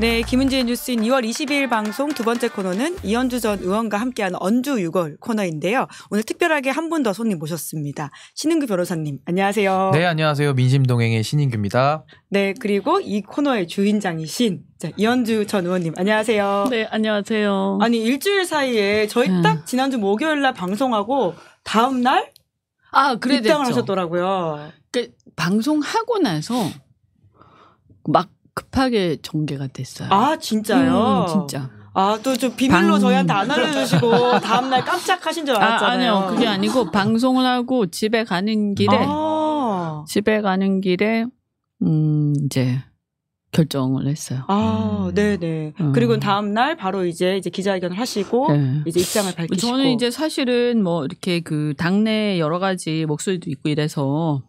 네, 김은지의 뉴스인 2월 22일 방송 두 번째 코너는 이현주 전 의원과 함께하는 언주 6월 코너인데요. 오늘 특별하게 한 분 더 손님 모셨습니다. 신인규 변호사님, 안녕하세요. 네, 안녕하세요. 민심동행의 신인규입니다. 네, 그리고 이 코너의 주인장이신 이현주 전 의원님, 안녕하세요. 네, 안녕하세요. 아니, 일주일 사이에 저희 딱 지난주 목요일 날 방송하고 다음 날 입당을 하셨더라고요. 그러니까 방송하고 나서 막 급하게 전개가 됐어요. 아, 진짜요? 진짜. 아, 또 좀 비밀로 저희한테 안 알려주시고 다음날 깜짝하신 줄 알았잖아요. 아니요. 그게 아니고 방송을 하고 집에 가는 길에 이제 결정을 했어요. 아, 네네. 그리고 다음날 바로 이제 기자회견을 하시고 이제 입장을 밝히시고. 저는 이제 사실은 뭐 이렇게 그 당내 여러 가지 목소리도 있고 이래서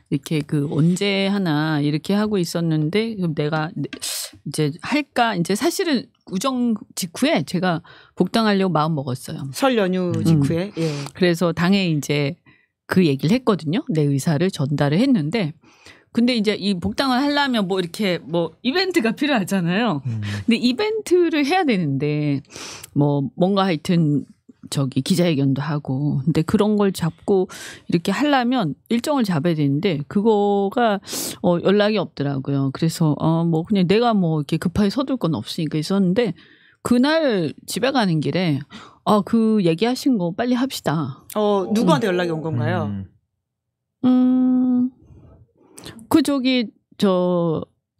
이렇게 그 언제 하나 이렇게 하고 있었는데 그럼 내가 이제 할까 이제 사실은 우정 직후에 제가 복당하려고 마음 먹었어요. 설 연휴 직후에. 예. 그래서 당에 이제 그 얘기를 했거든요. 내 의사를 전달을 했는데 근데 이제 이 복당을 하려면 뭐 이렇게 뭐 이벤트가 필요하잖아요. 근데 이벤트를 해야 되는데 뭐 뭔가 하여튼 기자회견도 하고. 근데 그런 걸 잡고 이렇게 하려면 일정을 잡아야 되는데 그거가 연락이 없더라고요. 그래서 뭐 그냥 내가 뭐 이렇게 급하게 서둘 건 없으니까 있었는데 그날 집에 가는 길에 그 얘기하신 거 빨리 합시다. 누구한테 연락이 온 건가요?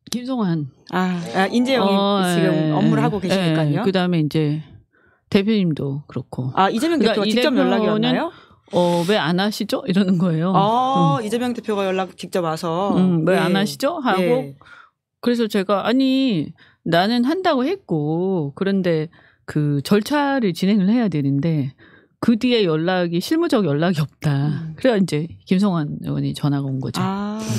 김성환. 인재영이 지금 업무를 하고 계시니까요. 그다음에 이제 대표님도 그렇고. 이재명 대표가 직접 연락이 왔나요? 왜 안 하시죠? 이러는 거예요. 이재명 대표가 연락 직접 와서. 왜 안 하시죠? 하고. 그래서 제가 나는 한다고 했고 그런데 그 절차를 진행을 해야 되는데 그 뒤에 실무적 연락이 없다. 그래야 이제 김성환 의원이 전화가 온 거죠.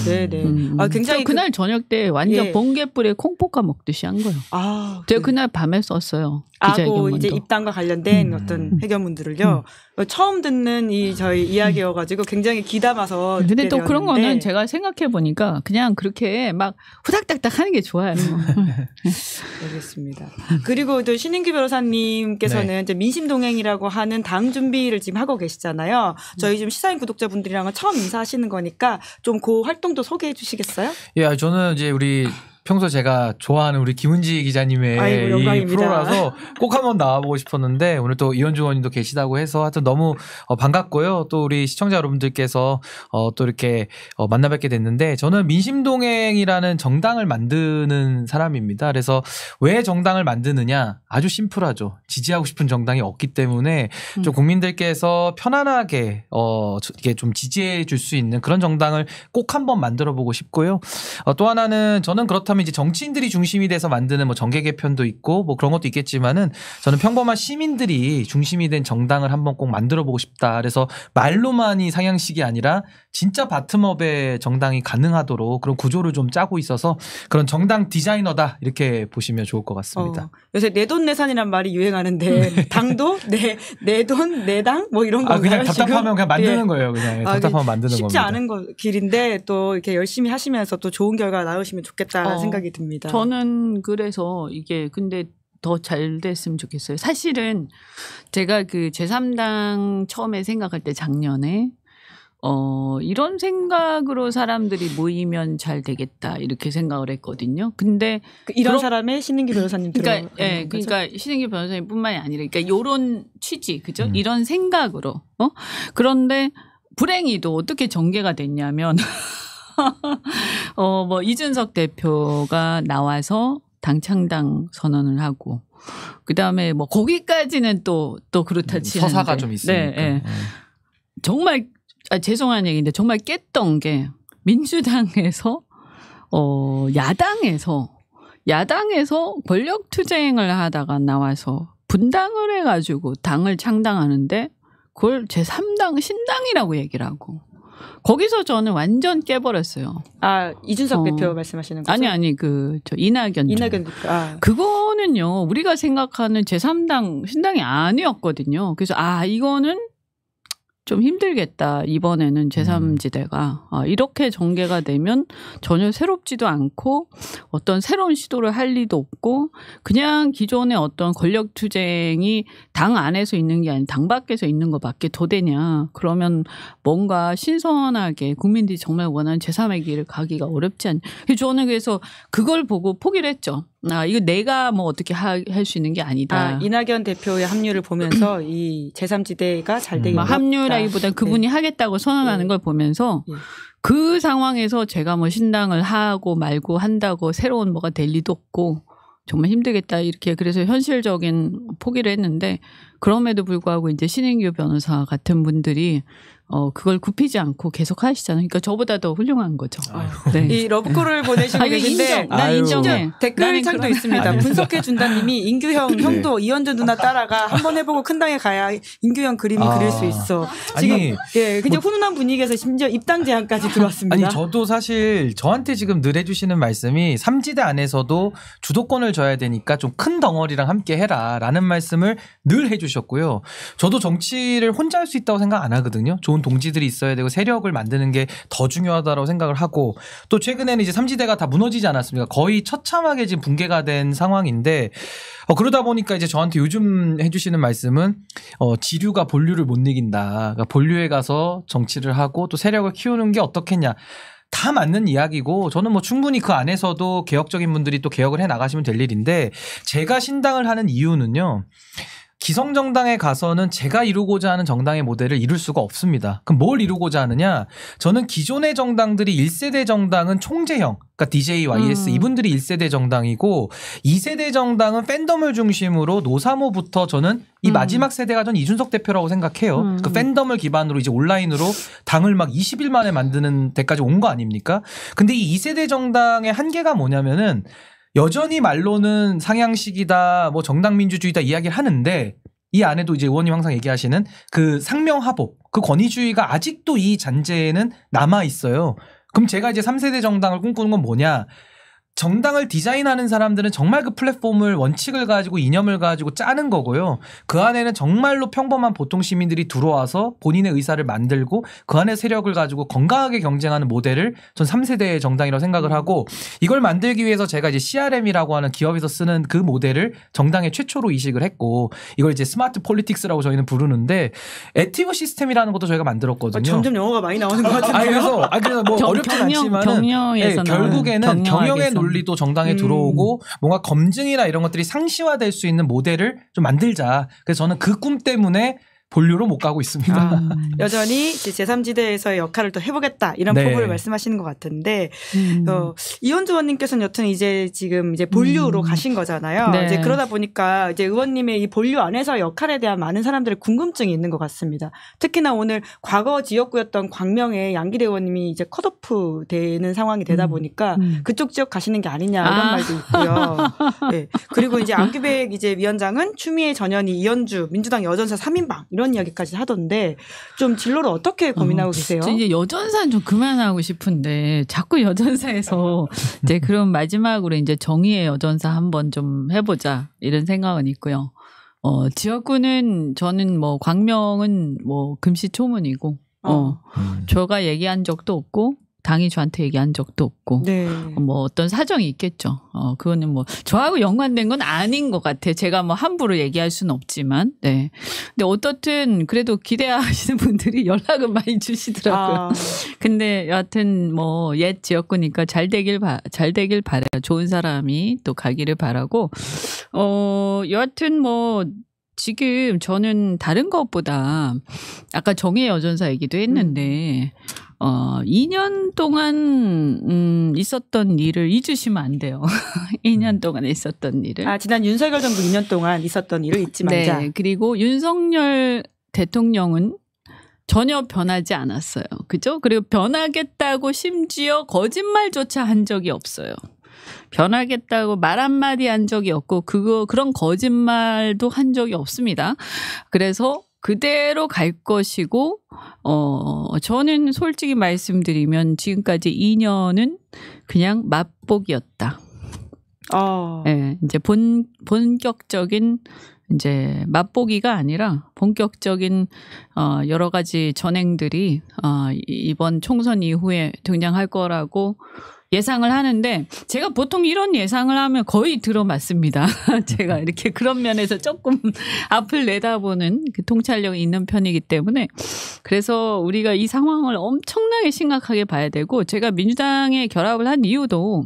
네네. 굉장히 그날 저녁 때 완전 번개불에 콩볶아 먹듯이 한 거예요. 제가 그날 밤에 썼어요. 기자회견문도. 이제 입당과 관련된 어떤 회견문들을요. 처음 듣는 저희 이야기여가지고 굉장히 기담아서. 근데 또 그런 거는 제가 생각해 보니까 그냥 그렇게 막 후닥닥닥 하는 게 좋아요. 알겠습니다. 그리고 또 신인규 변호사님께서는 이제 민심동행이라고 하는 당 준비를 지금 하고 계시잖아요. 저희 좀 시사인 구독자분들이랑은 처음 인사하시는 거니까 좀 그 활동도 소개해 주시겠어요? 예, 저는 이제 평소 제가 좋아하는 우리 김은지 기자님의 이 프로라서 꼭 한번 나와보고 싶었는데 오늘 또 이현주 의원님도 계시다고 해서 하여튼 너무 반갑고요. 또 우리 시청자 여러분들께서 또 이렇게 만나 뵙게 됐는데 저는 민심동행이라는 정당을 만드는 사람입니다. 그래서 왜 정당을 만드느냐 아주 심플하죠. 지지하고 싶은 정당이 없기 때문에 좀 국민들께서 편안하게 이게 좀 지지해 줄 수 있는 그런 정당을 꼭 한번 만들어 보고 싶고요. 또 하나는 저는 그렇다면 이제 정치인들이 중심이 돼서 만드는 뭐 정계 개편도 있고 뭐 그런 것도 있겠지만은 저는 평범한 시민들이 중심이 된 정당을 한번 꼭 만들어 보고 싶다. 그래서 말로만이 상향식이 아니라 진짜 바텀업의 정당이 가능하도록 그런 구조를 좀 짜고 있어서 그런 정당 디자이너다 이렇게 보시면 좋을 것 같습니다. 요새 내돈내산이란 말이 유행하는데 당도 내 돈 내 당 뭐 이런 건가요? 그냥 답답하면 그냥 만드는 거예요. 그냥 답답하면 만드는 겁니다. 쉽지 않은 길인데 또 이렇게 열심히 하시면서 또 좋은 결과 나오시면 좋겠다. 생각이 듭니다. 저는 그래서 이게 근데 더 잘 됐으면 좋겠어요. 사실은 제가 그 제3당 처음에 생각할 때 작년에 이런 생각으로 사람들이 모이면 잘 되겠다 이렇게 생각을 했거든요. 근데 이런 사람의 신인규 변호사님 그러니까 신인규 변호사님뿐만이 아니라 그러니까 이런 취지 그죠? 이런 생각으로 그런데 불행히도 어떻게 전개가 됐냐면 뭐 이준석 대표가 나와서 당창당 선언을 하고 그다음에 뭐 거기까지는 또 그렇다 치는데 서사가 좀 있으니까. 정말 죄송한 얘기인데 정말 깼던 게 민주당에서 야당에서 권력 투쟁을 하다가 나와서 분당을 해가지고 당을 창당하는데 그걸 제3당 신당이라고 얘기를 하고 거기서 저는 완전 깨버렸어요. 이준석 대표 말씀하시는 거죠? 아니 이낙연 대표. 그거는요 우리가 생각하는 제3당 신당이 아니었거든요. 그래서 이거는 좀 힘들겠다. 이번에는 제3지대가. 이렇게 전개가 되면 전혀 새롭지도 않고 어떤 새로운 시도를 할 리도 없고 그냥 기존의 어떤 권력 투쟁이 당 안에서 있는 게 아니라 당 밖에서 있는 것밖에 더 되냐. 그러면 뭔가 신선하게 국민들이 정말 원하는 제3의 길을 가기가 어렵지 않냐. 저는 그래서 그걸 보고 포기를 했죠. 이거 내가 뭐 어떻게 할 수 있는 게 아니다. 이낙연 대표의 합류를 보면서 이 제3지대가 잘 되기 어렵다. 합류라기보다 그분이 하겠다고 선언하는 걸 보면서 그 상황에서 제가 뭐 신당을 하고 말고 한다고 새로운 뭐가 될 리도 없고 정말 힘들겠다 이렇게 그래서 현실적인 포기를 했는데 그럼에도 불구하고 이제 신인규 변호사 같은 분들이 그걸 굽히지 않고 계속 하시잖아요. 그러니까 저보다 더 훌륭한 거죠. 네. 이 러브콜을 보내시고 계신데 난 인정해. 댓글창도 있습니다. 분석해 준다님이 인규형 형도 이현주 누나 따라가 한번 해보고 큰 당에 가야 인규형 그림이 그릴 수 있어. 지금 굉장히 훈훈한 분위기에서 심지어 입당 제안까지 들어왔습니다. 아니 저도 사실 저한테 지금 늘 해주시는 말씀이 3지대 안에서도 주도권을 줘야 되니까 좀 큰 덩어리랑 함께 해라라는 말씀을 늘 해주셨고요. 저도 정치를 혼자 할 수 있다고 생각 안 하거든요. 좋은 동지들이 있어야 되고 세력을 만드는 게 더 중요하다고 생각을 하고 또 최근에는 이제 3지대가 다 무너지지 않았습니까? 거의 처참하게 지금 붕괴가 된 상황인데 그러다 보니까 이제 저한테 요즘 해주시는 말씀은 지류가 본류를 못 이긴다. 그러니까 본류에 가서 정치를 하고 또 세력을 키우는 게 어떻겠냐. 다 맞는 이야기고 저는 뭐 충분히 그 안에서도 개혁적인 분들이 또 개혁을 해 나가시면 될 일인데 제가 신당을 하는 이유는요. 기성정당에 가서는 제가 이루고자 하는 정당의 모델을 이룰 수가 없습니다. 그럼 뭘 이루고자 하느냐? 저는 기존의 정당들이 1세대 정당은 총재형, 그러니까 DJ, YS 이분들이 1세대 정당이고 2세대 정당은 팬덤을 중심으로 노사모부터 저는 이 마지막 세대가 전 이준석 대표라고 생각해요. 그 팬덤을 기반으로 이제 온라인으로 당을 막 20일 만에 만드는 데까지 온 거 아닙니까? 근데 이 2세대 정당의 한계가 뭐냐면은 여전히 말로는 상향식이다, 뭐 정당민주주의다 이야기를 하는데 이 안에도 이제 의원님 항상 얘기하시는 그 상명하복, 그 권위주의가 아직도 이 잔재에는 남아 있어요. 그럼 제가 이제 3세대 정당을 꿈꾸는 건 뭐냐? 정당을 디자인하는 사람들은 정말 그 플랫폼을 원칙을 가지고 이념을 가지고 짜는 거고요. 그 안에는 정말로 평범한 보통 시민들이 들어와서 본인의 의사를 만들고 그 안에 세력을 가지고 건강하게 경쟁하는 모델을 전 3세대의 정당이라고 생각을 하고 이걸 만들기 위해서 제가 이제 CRM이라고 하는 기업에서 쓰는 그 모델을 정당에 최초로 이식을 했고 이걸 이제 스마트 폴리틱스라고 저희는 부르는데 액티브 시스템이라는 것도 저희가 만들었거든요. 점점 영어가 많이 나오는 것 같은데요. 그래서 뭐 어렵진 않지만 결국에는 경영의 논리도 정당에 들어오고 뭔가 검증이나 이런 것들이 상시화될 수 있는 모델을 좀 만들자. 그래서 저는 그 꿈 때문에 본류로 못 가고 있습니다. 여전히 제3지대에서의 역할을 또 해보겠다 이런 포부를 말씀하시는 것 같은데 이현주 의원님께서는 여튼 이제 지금 이제 본류로 가신 거잖아요. 네. 이제 그러다 보니까 이제 의원님의 이 본류 안에서 역할에 대한 많은 사람들의 궁금증이 있는 것 같습니다. 특히나 오늘 과거 지역구였던 광명의 양기대 의원님이 이제 컷오프 되는 상황이 되다 보니까 그쪽 지역 가시는 게 아니냐 이런 말도 있고요. 네. 그리고 이제 안규백 이제 위원장은 추미애 전현희 이현주 민주당 여전사 3인방 이런 이야기까지 하던데 좀 진로를 어떻게 고민하고 계세요? 저 이제 여전사는 좀 그만하고 싶은데 자꾸 여전사에서 이제 그럼 마지막으로 이제 정의의 여전사 한번 좀 해보자 이런 생각은 있고요. 지역구는 저는 뭐 광명은 뭐 금시초문이고 저가 얘기한 적도 없고 당이 저한테 얘기한 적도 없고 네. 뭐 어떤 사정이 있겠죠. 그거는 뭐 저하고 연관된 건 아닌 것 같아요. 제가 뭐 함부로 얘기할 수는 없지만. 네. 근데 어떻든 그래도 기대하시는 분들이 연락은 많이 주시더라고요. 근데 여하튼 뭐 옛 지역구니까 잘 되길 바라요. 좋은 사람이 또 가기를 바라고. 여하튼 뭐 지금 저는 다른 것보다 아까 정의의 여전사 얘기도 했는데 2년 동안 있었던 일을 잊으시면 안 돼요. 2년 동안 있었던 일을. 지난 윤석열 정부 2년 동안 있었던 일을 잊지 말자. 네. 그리고 윤석열 대통령은 전혀 변하지 않았어요. 그죠? 그리고 변하겠다고 심지어 거짓말조차 한 적이 없어요. 변하겠다고 말 한마디 한 적이 없고 그런 거짓말도 한 적이 없습니다. 그래서 그대로 갈 것이고 저는 솔직히 말씀드리면 지금까지 2년은 그냥 맛보기였다. 네, 이제 본격적인 이제 맛보기가 아니라 본격적인 여러 가지 전행들이 이번 총선 이후에 등장할 거라고 예상을 하는데 제가 보통 이런 예상을 하면 거의 들어맞습니다. 제가 이렇게 그런 면에서 조금 앞을 내다보는 그 통찰력이 있는 편이기 때문에 그래서 우리가 이 상황을 엄청나게 심각하게 봐야 되고 제가 민주당에 결합을 한 이유도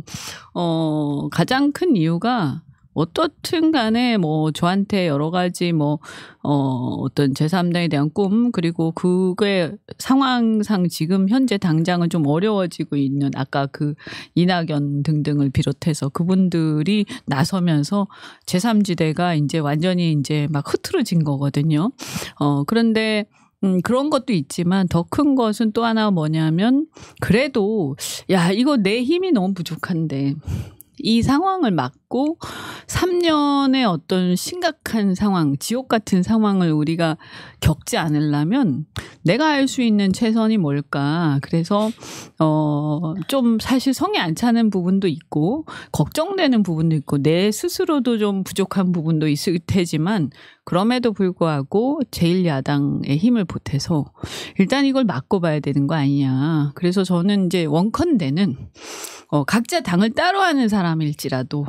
가장 큰 이유가 어떻든 간에 뭐 저한테 여러 가지 뭐 어떤 제3당에 대한 꿈 그리고 그게 상황상 지금 현재 당장은 좀 어려워지고 있는 아까 그 이낙연 등등을 비롯해서 그분들이 나서면서 제3지대가 이제 완전히 이제 막 흐트러진 거거든요. 그런데 그런 것도 있지만 더 큰 것은 또 하나 뭐냐면 그래도 야 이거 내 힘이 너무 부족한데 이 상황을 막고 3년의 어떤 심각한 상황, 지옥 같은 상황을 우리가 겪지 않으려면 내가 할 수 있는 최선이 뭘까. 그래서 좀 사실 성에 안 차는 부분도 있고 걱정되는 부분도 있고 내 스스로도 좀 부족한 부분도 있을 테지만 그럼에도 불구하고 제1야당의 힘을 보태서 일단 이걸 막고 봐야 되는 거 아니냐. 그래서 저는 이제 원컨대는 각자 당을 따로 하는 사람일지라도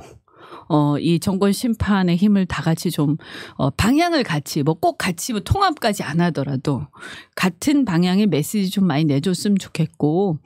이 정권 심판의 힘을 다 같이 좀 방향을 같이 뭐 꼭 같이 뭐 통합까지 안 하더라도 같은 방향의 메시지 좀 많이 내줬으면 좋겠고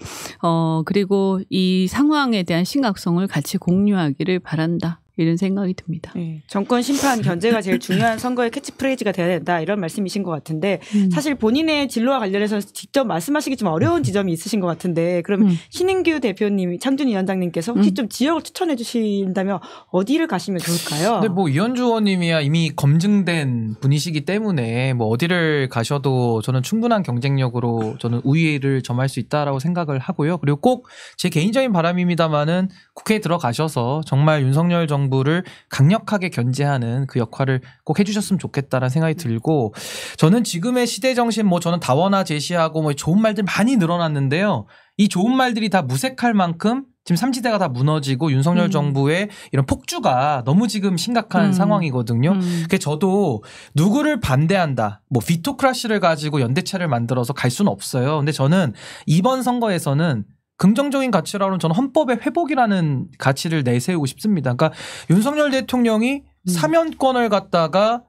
그리고 이 상황에 대한 심각성을 같이 공유하기를 바란다. 이런 생각이 듭니다. 네, 정권 심판 견제가 제일 중요한 선거의 캐치프레이즈가 돼야 된다 이런 말씀이신 것 같은데 사실 본인의 진로와 관련해서 직접 말씀하시기 좀 어려운 지점이 있으신 것 같은데 그럼 신인규 대표님, 창준 위원장님께서 혹시 좀 지역을 추천해 주신다면 어디를 가시면 좋을까요? 근데 뭐 이현주 의원님이야 이미 검증된 분이시기 때문에 뭐 어디를 가셔도 저는 충분한 경쟁력으로 저는 우위를 점할 수 있다라고 생각을 하고요. 그리고 꼭 제 개인적인 바람입니다만은 국회에 들어가셔서 정말 윤석열 정부를 강력하게 견제하는 그 역할을 꼭 해주셨으면 좋겠다라는 생각이 들고 저는 지금의 시대 정신 뭐 저는 다원화 제시하고 뭐 좋은 말들 많이 늘어났는데요. 이 좋은 말들이 다 무색할 만큼 지금 삼지대가 다 무너지고 윤석열 정부의 이런 폭주가 너무 지금 심각한 상황이거든요. 그래서 저도 누구를 반대한다. 뭐 비토크라시를 가지고 연대체를 만들어서 갈 수는 없어요. 근데 저는 이번 선거에서는 긍정적인 가치라고는 저는 헌법의 회복이라는 가치를 내세우고 싶습니다. 그러니까 윤석열 대통령이 사면권을 갖다가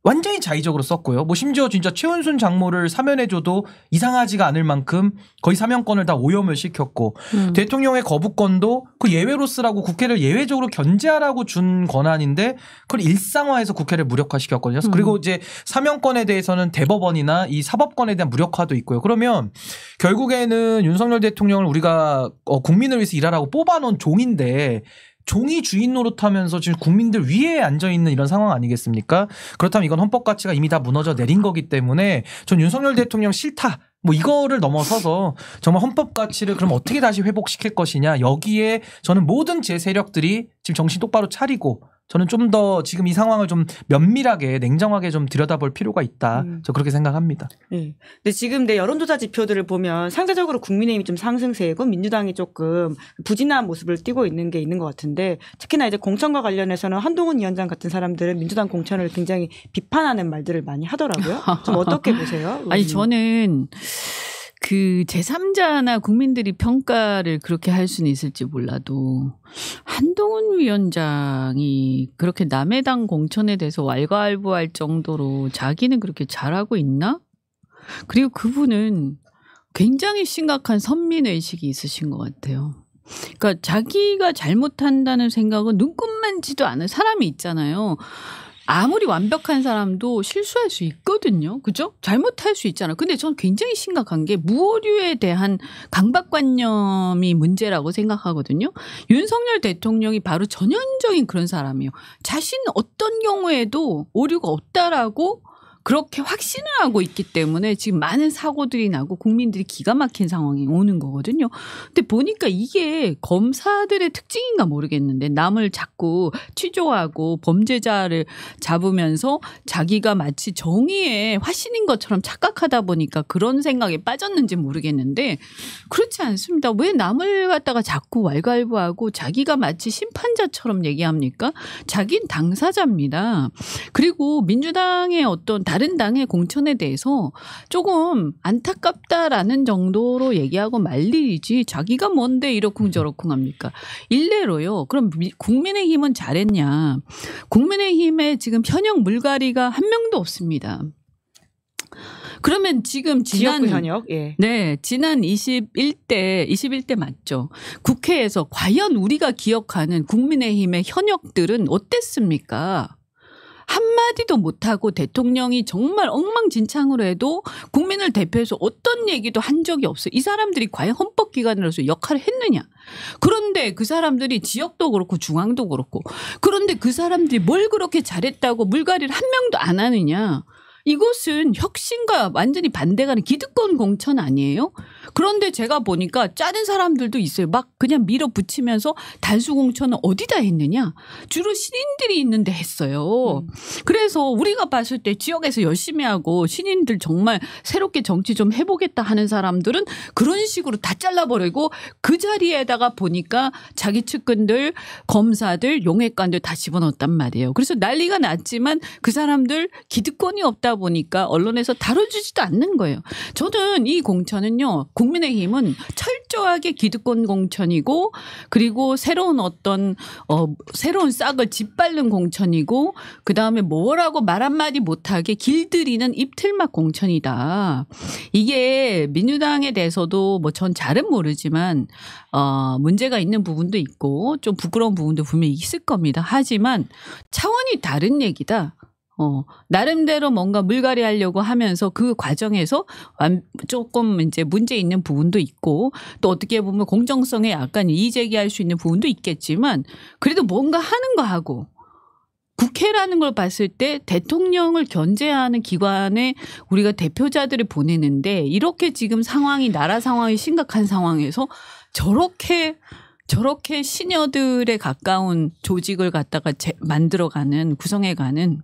완전히 자의적으로 썼고요. 뭐 심지어 진짜 최은순 장모를 사면해줘도 이상하지가 않을 만큼 거의 사면권을 다 오염을 시켰고 대통령의 거부권도 그 예외로 쓰라고 국회를 예외적으로 견제하라고 준 권한인데 그걸 일상화해서 국회를 무력화시켰거든요. 그리고 이제 사면권에 대해서는 대법원이나 이 사법권에 대한 무력화도 있고요. 그러면 결국에는 윤석열 대통령을 우리가 국민을 위해서 일하라고 뽑아놓은 종인데 종이 주인 노릇하면서 지금 국민들 위에 앉아있는 이런 상황 아니겠습니까? 그렇다면 이건 헌법 가치가 이미 다 무너져 내린 거기 때문에 전 윤석열 대통령 싫다. 뭐 이거를 넘어서서 정말 헌법 가치를 그럼 어떻게 다시 회복시킬 것이냐. 여기에 저는 모든 제 세력들이 지금 정신 똑바로 차리고 저는 좀 더 지금 이 상황을 좀 면밀하게 냉정하게 좀 들여다볼 필요가 있다. 저 그렇게 생각합니다. 네. 근데 지금 내 여론조사 지표들을 보면 상대적으로 국민의힘이 좀 상승세고 민주당이 조금 부진한 모습을 띠고 있는 게 있는 것 같은데 특히나 이제 공천과 관련해서는 한동훈 위원장 같은 사람들은 민주당 공천을 굉장히 비판하는 말들을 많이 하더라고요. 좀 어떻게 보세요? 아니 저는 그 제3자나 국민들이 평가를 그렇게 할 수는 있을지 몰라도 한동훈 위원장이 그렇게 남의 당 공천에 대해서 왈가왈부할 정도로 자기는 그렇게 잘하고 있나? 그리고 그분은 굉장히 심각한 선민의식이 있으신 것 같아요. 그러니까 자기가 잘못한다는 생각은 눈꼽만지도 않은 사람이 있잖아요. 아무리 완벽한 사람도 실수할 수 있거든요. 그죠? 잘못할 수 있잖아요. 근데 저는 굉장히 심각한 게 무오류에 대한 강박관념이 문제라고 생각하거든요. 윤석열 대통령이 바로 전형적인 그런 사람이에요. 자신은 어떤 경우에도 오류가 없다라고 그렇게 확신을 하고 있기 때문에 지금 많은 사고들이 나고 국민들이 기가 막힌 상황이 오는 거거든요. 근데 보니까 이게 검사들의 특징인가 모르겠는데 남을 자꾸 취조하고 범죄자를 잡으면서 자기가 마치 정의의 화신인 것처럼 착각하다 보니까 그런 생각에 빠졌는지 모르겠는데 그렇지 않습니다. 왜 남을 갖다가 자꾸 왈가왈부하고 자기가 마치 심판자처럼 얘기합니까? 자긴 당사자입니다. 그리고 민주당의 어떤 다른 당의 공천에 대해서 조금 안타깝다라는 정도로 얘기하고 말리지 자기가 뭔데 이러쿵저러쿵 합니까? 일례로요. 그럼 국민의힘은 잘했냐? 국민의힘에 지금 현역 물갈이가 한 명도 없습니다. 그러면 지금 지난 현역, 예. 네, 지난 21대 맞죠? 국회에서 과연 우리가 기억하는 국민의힘의 현역들은 어땠습니까? 한마디도 못하고 대통령이 정말 엉망진창으로 해도 국민을 대표해서 어떤 얘기도 한 적이 없어요. 이 사람들이 과연 헌법기관으로서 역할을 했느냐. 그런데 그 사람들이 지역도 그렇고 중앙도 그렇고 그런데 그 사람들이 뭘 그렇게 잘했다고 물갈이를 한 명도 안 하느냐. 이것은 혁신과 완전히 반대가는 기득권 공천 아니에요? 그런데 제가 보니까 짜는 사람들도 있어요. 막 그냥 밀어붙이면서 단수 공천은 어디다 했느냐? 주로 신인들이 있는데 했어요. 그래서 우리가 봤을 때 지역에서 열심히 하고 신인들 정말 새롭게 정치 좀 해보겠다 하는 사람들은 그런 식으로 다 잘라버리고 그 자리에다가 보니까 자기 측근들, 검사들, 용액관들 다 집어넣었단 말이에요. 그래서 난리가 났지만 그 사람들 기득권이 없다 보니까 언론에서 다뤄주지도 않는 거예요. 저는 이 공천은요. 국민의힘은 철저하게 기득권 공천이고 그리고 새로운 어떤 새로운 싹을 짓밟는 공천이고 그다음에 뭐라고 말 한마디 못하게 길들이는 입틀막 공천이다. 이게 민주당에 대해서도 뭐 전 잘은 모르지만 문제가 있는 부분도 있고 좀 부끄러운 부분도 분명히 있을 겁니다. 하지만 차원이 다른 얘기다. 나름대로 뭔가 물갈이 하려고 하면서 그 과정에서 조금 이제 문제 있는 부분도 있고 또 어떻게 보면 공정성에 약간 이의제기할 수 있는 부분도 있겠지만 그래도 뭔가 하는 거 하고 국회라는 걸 봤을 때 대통령을 견제하는 기관에 우리가 대표자들을 보내는데 이렇게 지금 상황이 나라 상황이 심각한 상황에서 저렇게 시녀들에 가까운 조직을 갖다가 만들어가는 구성해가는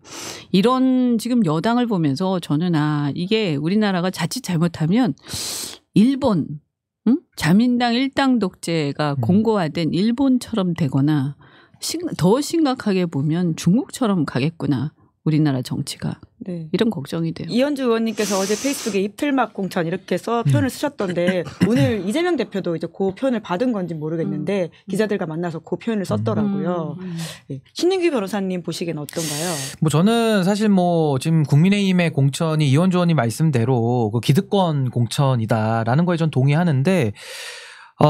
이런 지금 여당을 보면서 저는 이게 우리나라가 자칫 잘못하면 일본 자민당 일당 독재가 공고화된 일본처럼 되거나 더 심각하게 보면 중국처럼 가겠구나. 우리나라 정치가. 네. 이런 걱정이 돼요. 이현주 의원님께서 어제 페이스북에 입틀막 공천 이렇게 표현을 쓰셨던데 오늘 이재명 대표도 이제 그 표현을 받은 건지 모르겠는데 기자들과 만나서 그 표현을 썼더라고요. 네. 신민규 변호사님 보시기에는 어떤가요? 뭐 저는 사실 뭐 지금 국민의힘의 공천이 이현주 의원님 말씀대로 그 기득권 공천이다라는 거에 전 동의하는데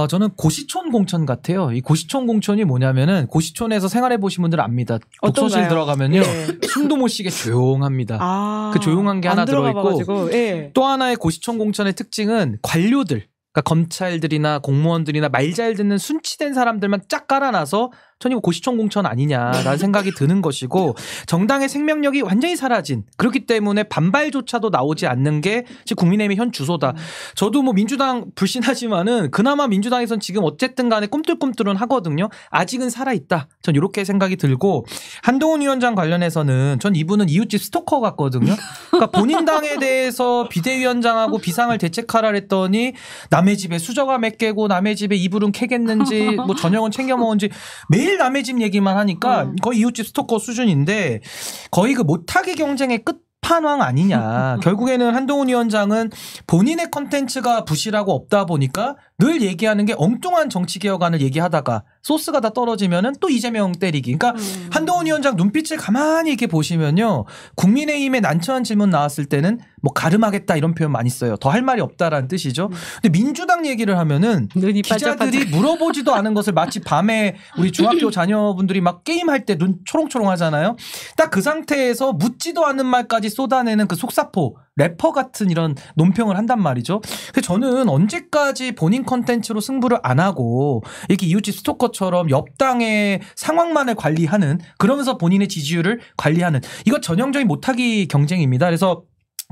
저는 고시촌 공천 같아요. 이 고시촌 공천이 뭐냐면은 고시촌에서 생활해 보신 분들은 압니다. 독서실 들어가면요. 예. 숨도 못 쉬게 조용합니다. 그 조용한 게 하나 들어있고 예. 또 하나의 고시촌 공천의 특징은 관료들 그러니까 검찰들이나 공무원들이나 말 잘 듣는 순치된 사람들만 쫙 깔아놔서 전 이거 고시촌 공천 아니냐라는 생각이 드는 것이고 정당의 생명력이 완전히 사라진 그렇기 때문에 반발조차도 나오지 않는 게 지금 국민의힘의 현 주소다. 저도 뭐 민주당 불신하지만은 그나마 민주당에선 지금 어쨌든 간에 꿈틀꿈틀은 하거든요. 아직은 살아있다. 전 이렇게 생각이 들고 한동훈 위원장 관련해서는 전 이분은 이웃집 스토커 같거든요. 그러니까 본인 당에 대해서 비대위원장하고 비상을 대책하라 했더니 남의 집에 수저가 몇 개고 남의 집에 이불은 캐겠는지 뭐 저녁은 챙겨 먹은지 매일 남의 집 얘기만 하니까 거의 이웃집 스토커 수준인데 거의 그 못하게 경쟁의 끝판왕 아니냐. 결국에는 한동훈 위원장은 본인의 컨텐츠가 부실하고 없다 보니까 늘 얘기하는 게 엉뚱한 정치개혁안을 얘기하다가 소스가 다 떨어지면은 또 이재명 때리기. 그러니까 한동훈 위원장 눈빛을 가만히 이렇게 보시면요. 국민의힘에 난처한 질문 나왔을 때는 뭐 가름하겠다 이런 표현 많이 써요. 더 할 말이 없다라는 뜻이죠. 근데 민주당 얘기를 하면은 기자들이 물어보지도 않은 것을 마치 밤에 우리 중학교 자녀분들이 막 게임할 때 눈 초롱초롱 하잖아요. 딱 그 상태에서 묻지도 않은 말까지 쏟아내는 그 속사포. 래퍼 같은 이런 논평을 한단 말이죠. 근데 저는 언제까지 본인 컨텐츠로 승부를 안 하고 이렇게 이웃집 스토커처럼 옆 당의 상황만을 관리하는, 그러면서 본인의 지지율을 관리하는, 이거 전형적인 못하기 경쟁입니다. 그래서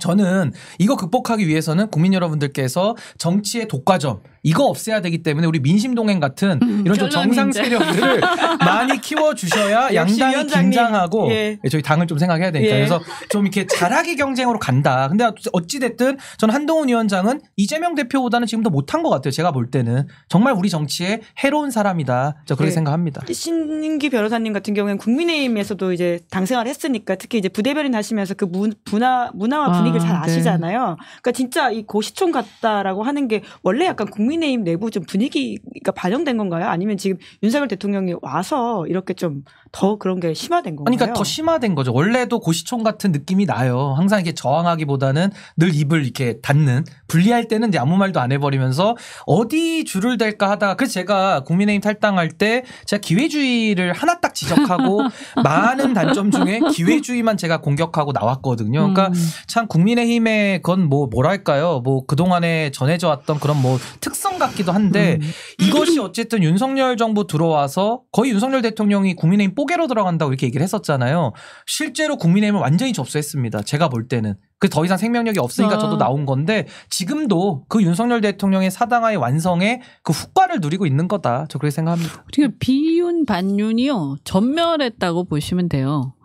저는 이거 극복하기 위해서는 국민 여러분들께서 정치의 독과점 이거 없애야 되기 때문에 우리 민심동행 같은 이런 좀 정상 세력들을 많이 키워주셔야 양당이 긴장하고 저희 당을 좀 생각해야 되니까 그래서 좀 이렇게 잘하기 경쟁으로 간다. 근데 어찌됐든 저는 한동훈 위원장은 이재명 대표보다는 지금 더 못한 것 같아요. 제가 볼 때는 정말 우리 정치에 해로운 사람이다. 저 그렇게 생각합니다. 신인기 변호사님 같은 경우에는 국민의힘에서도 이제 당생활 했으니까 특히 이제 부대변인 하시면서 그 문화와 분위기를 잘 아시잖아요. 그러니까 진짜 이 고시촌 같다라고 하는 게 원래 약간 국민의힘 내부 좀 분위기가 반영된 건가요? 아니면 지금 윤석열 대통령이 와서 이렇게 좀 더 그런 게 심화된 건가요? 그러니까 더 심화된 거죠. 원래도 고시촌 같은 느낌이 나요. 항상 이렇게 저항하기보다는 늘 입을 이렇게 닫는, 분리할 때는 이제 아무 말도 안 해버리면서 어디 줄을 댈까 하다가, 그래서 제가 국민의힘 탈당할 때 제가 기회주의를 하나 딱 지적하고 많은 단점 중에 기회주의만 제가 공격하고 나왔거든요. 그러니까 참 국민의힘의 건 뭐랄까요? 뭐 그동안에 전해져 왔던 그런 뭐 특성 같기도 한데 이것이 어쨌든 윤석열 정부 들어와서 거의 윤석열 대통령이 국민의힘 뽀개로 들어간다고 이렇게 얘기를 했었잖아요. 실제로 국민의힘을 완전히 접수했습니다. 제가 볼 때는. 그 더 이상 생명력이 없으니까 저도 나온 건데 지금도 그 윤석열 대통령의 사당화의 완성에 그 후과를 누리고 있는 거다. 저 그렇게 생각합니다. 그러니까 비윤 반윤이요 전멸했다고 보시면 돼요.